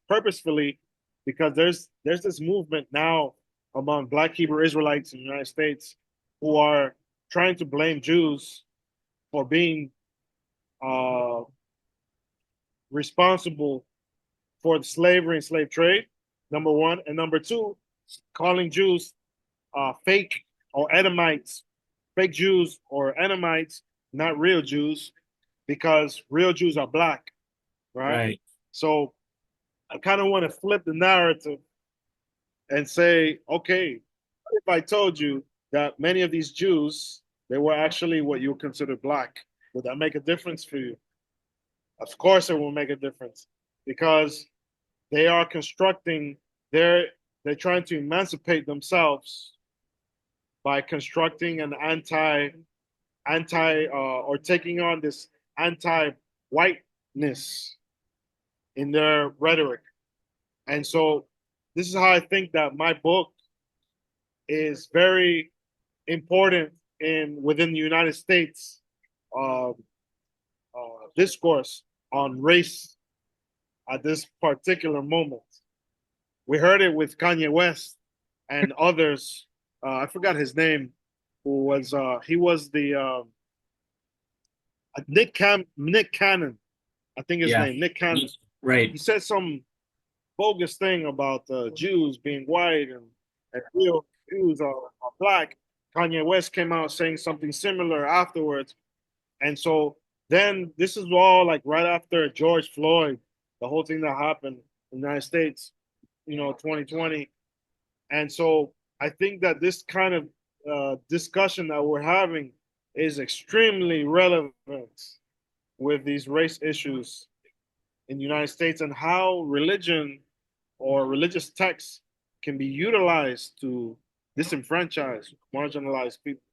purposefully because there's this movement now among Black Hebrew Israelites in the United States who are trying to blame Jews for being responsible for the slavery and slave trade, number one. And number two, calling Jews fake or Edomites, fake Jews or Edomites, not real Jews, because real Jews are black, right? So I kind of want to flip the narrative and say, okay, if I told you that many of these Jews, they were actually what you consider black, would that make a difference for you? Of course it will make a difference, because they are constructing they're trying to emancipate themselves by constructing an or taking on this anti-whiteness in their rhetoric. And so this is how I think that my book is very important within the United States discourse on race at this particular moment. We heard it with Kanye West and others. I forgot his name. Who was he was the Nick Cannon, I think his name, Nick Cannon. Right. He said some bogus thing about Jews being white and real Jews are black. Kanye West came out saying something similar afterwards. And so then this is all like right after George Floyd, the whole thing that happened in the United States, 2020. And so I think that this kind of discussion that we're having is extremely relevant with these race issues in the United States, and how religion or religious texts can be utilized to disenfranchise marginalized people.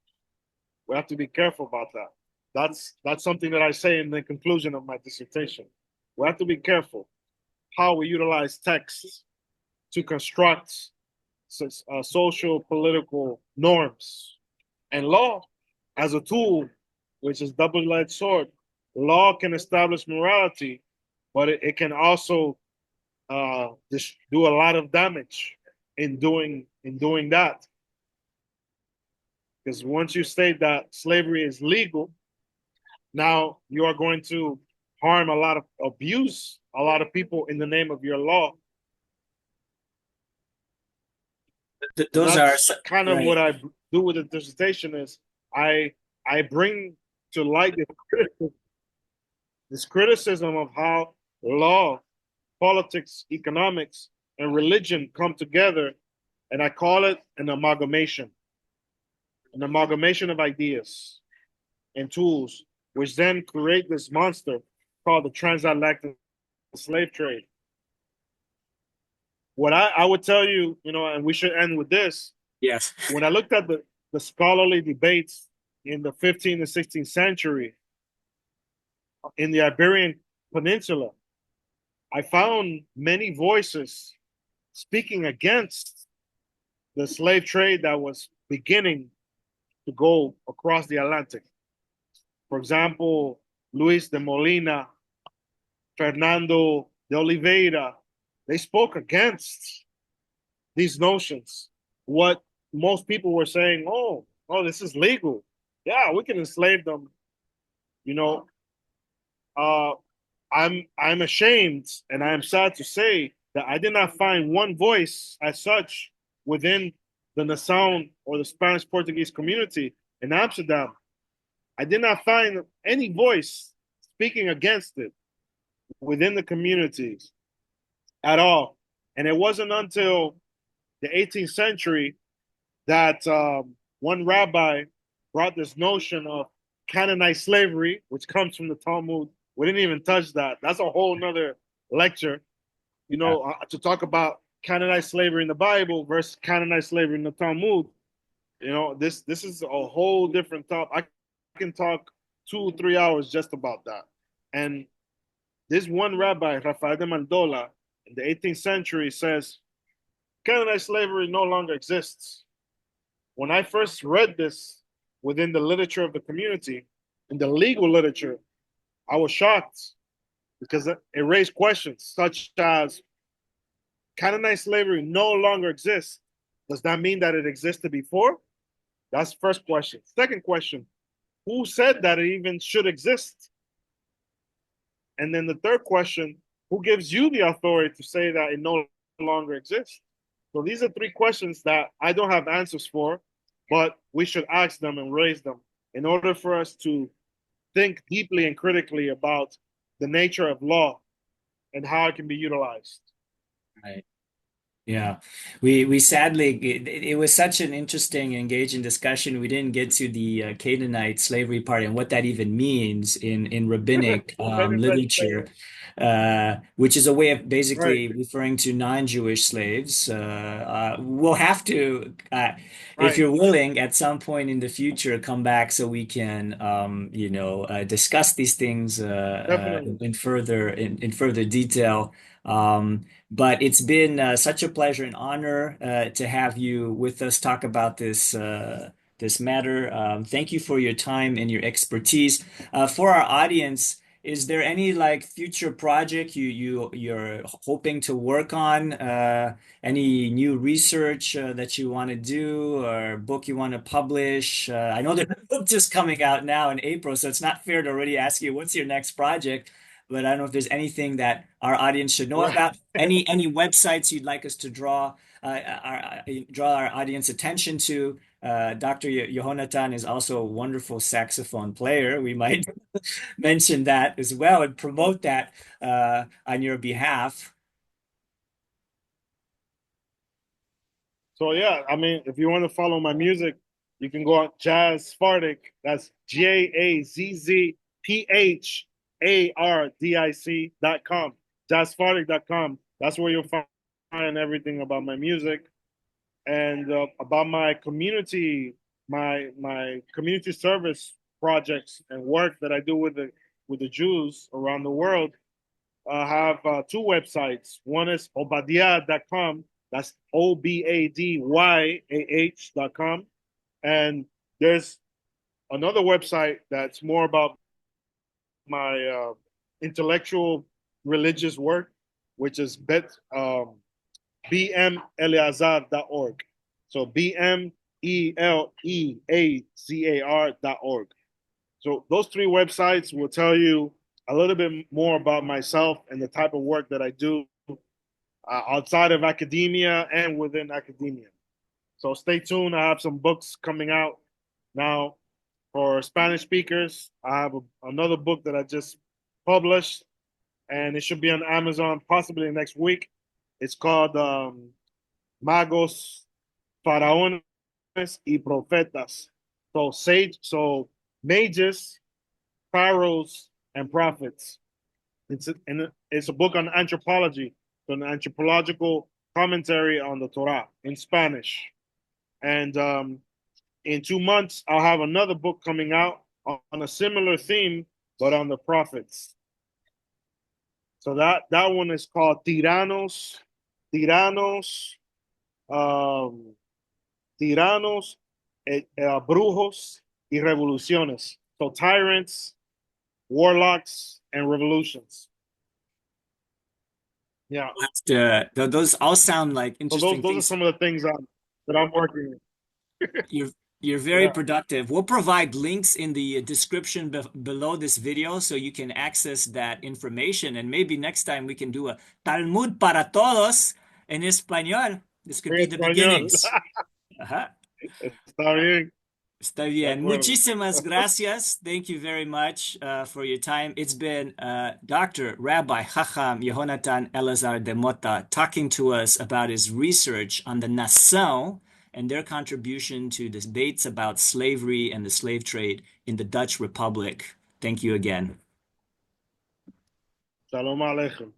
We have to be careful about that. That's something that I say in the conclusion of my dissertation. We have to be careful how we utilize texts to construct social political norms and law as a tool, which is double-edged sword. Law can establish morality, but it can also do a lot of damage in doing that. Because once you state that slavery is legal, now you are going to harm a lot of abuse, a lot of people in the name of your law. Those That's are kind of right. what I do with the dissertation is I bring to light this criticism of how law, politics, economics, and religion come together, and I call it an amalgamation of ideas and tools, which then create this monster called the transatlantic slave trade. What I would tell you, and we should end with this. Yes. When I looked at the scholarly debates in the 15th and 16th century in the Iberian Peninsula, I found many voices speaking against the slave trade that was beginning to go across the Atlantic. For example, Luis de Molina, Fernando de Oliveira, they spoke against these notions. What most people were saying, oh, this is legal. Yeah, we can enslave them. I'm ashamed and I am sad to say that I did not find one voice as such within the Nação or the Spanish Portuguese community in Amsterdam. I did not find any voice speaking against it within the communities at all. And it wasn't until the 18th century that one rabbi brought this notion of Canaanite slavery, which comes from the Talmud. We didn't even touch that. That's a whole nother lecture, to talk about Canaanite slavery in the Bible versus Canaanite slavery in the Talmud. This is a whole different topic. I can talk 2-3 hours just about that. And this one rabbi, Rafael de Mandola, in the 18th century says, Canaanite slavery no longer exists. When I first read this within the literature of the community, in the legal literature, I was shocked because it raised questions such as, Canaanite slavery no longer exists. Does that mean that it existed before? That's the first question. Second question, who said that it even should exist? And then the third question, who gives you the authority to say that it no longer exists? So these are three questions that I don't have answers for, but we should ask them and raise them in order for us to think deeply and critically about the nature of law and how it can be utilized. Right. Yeah, we sadly it was such an interesting, engaging discussion. We didn't get to the Canaanite slavery part and what that even means in rabbinic literature, which is a way of Right, basically referring to non-Jewish slaves. We'll have to, if right, you're willing, at some point in the future, come back so we can, discuss these things definitely. in further detail. But it's been such a pleasure and honor to have you with us talk about this matter. Thank you for your time and your expertise. For our audience, is there any like future project you're hoping to work on? Any new research that you want to do or book you want to publish? I know there's a book just coming out now in April, so it's not fair to already ask you what's your next project. But I don't know if there's anything that our audience should know Right. about. Any websites you'd like us to draw our audience attention to. Dr. Yehonatan is also a wonderful saxophone player. We might mention that as well and promote that on your behalf. So yeah, I mean, if you want to follow my music, you can go on Jazzphardic. That's JAZZPHARDIC.com. Jazzphardic.com. That's where you'll find everything about my music and about my community, my community service projects and work that I do with the Jews around the world. I have two websites. One is Obadiah.com. That's OBADYAH.com. And there's another website that's more about my intellectual religious work, which is bmeleazar.org. So bmeleazar.org. So those three websites will tell you a little bit more about myself and the type of work that I do outside of academia and within academia. So stay tuned. I have some books coming out now for Spanish speakers. I have another book that I just published, and it should be on Amazon possibly next week. It's called Magos, Faraones y Profetas. So mages, pharaohs, and prophets. It's a book on anthropology, so an anthropological commentary on the Torah in Spanish. And in 2 months, I'll have another book coming out on a similar theme, but on the prophets. So that one is called Tiranos, Brujos y Revoluciones. So tyrants, warlocks, and revolutions. Yeah. Those all sound like interesting those things. are some of the things that I'm working on. You're very productive. We'll provide links in the description below this video so you can access that information. And maybe next time we can do a Talmud para todos en español. This could be the beginnings. Ajá. Está bien. Está bien. Muchísimas gracias. Thank you very much for your time. It's been Dr. Rabbi Chacham Yehonatan Elazar-DeMota talking to us about his research on the Nação and their contribution to the debates about slavery and the slave trade in the Dutch Republic. Thank you again. Shalom Aleichem.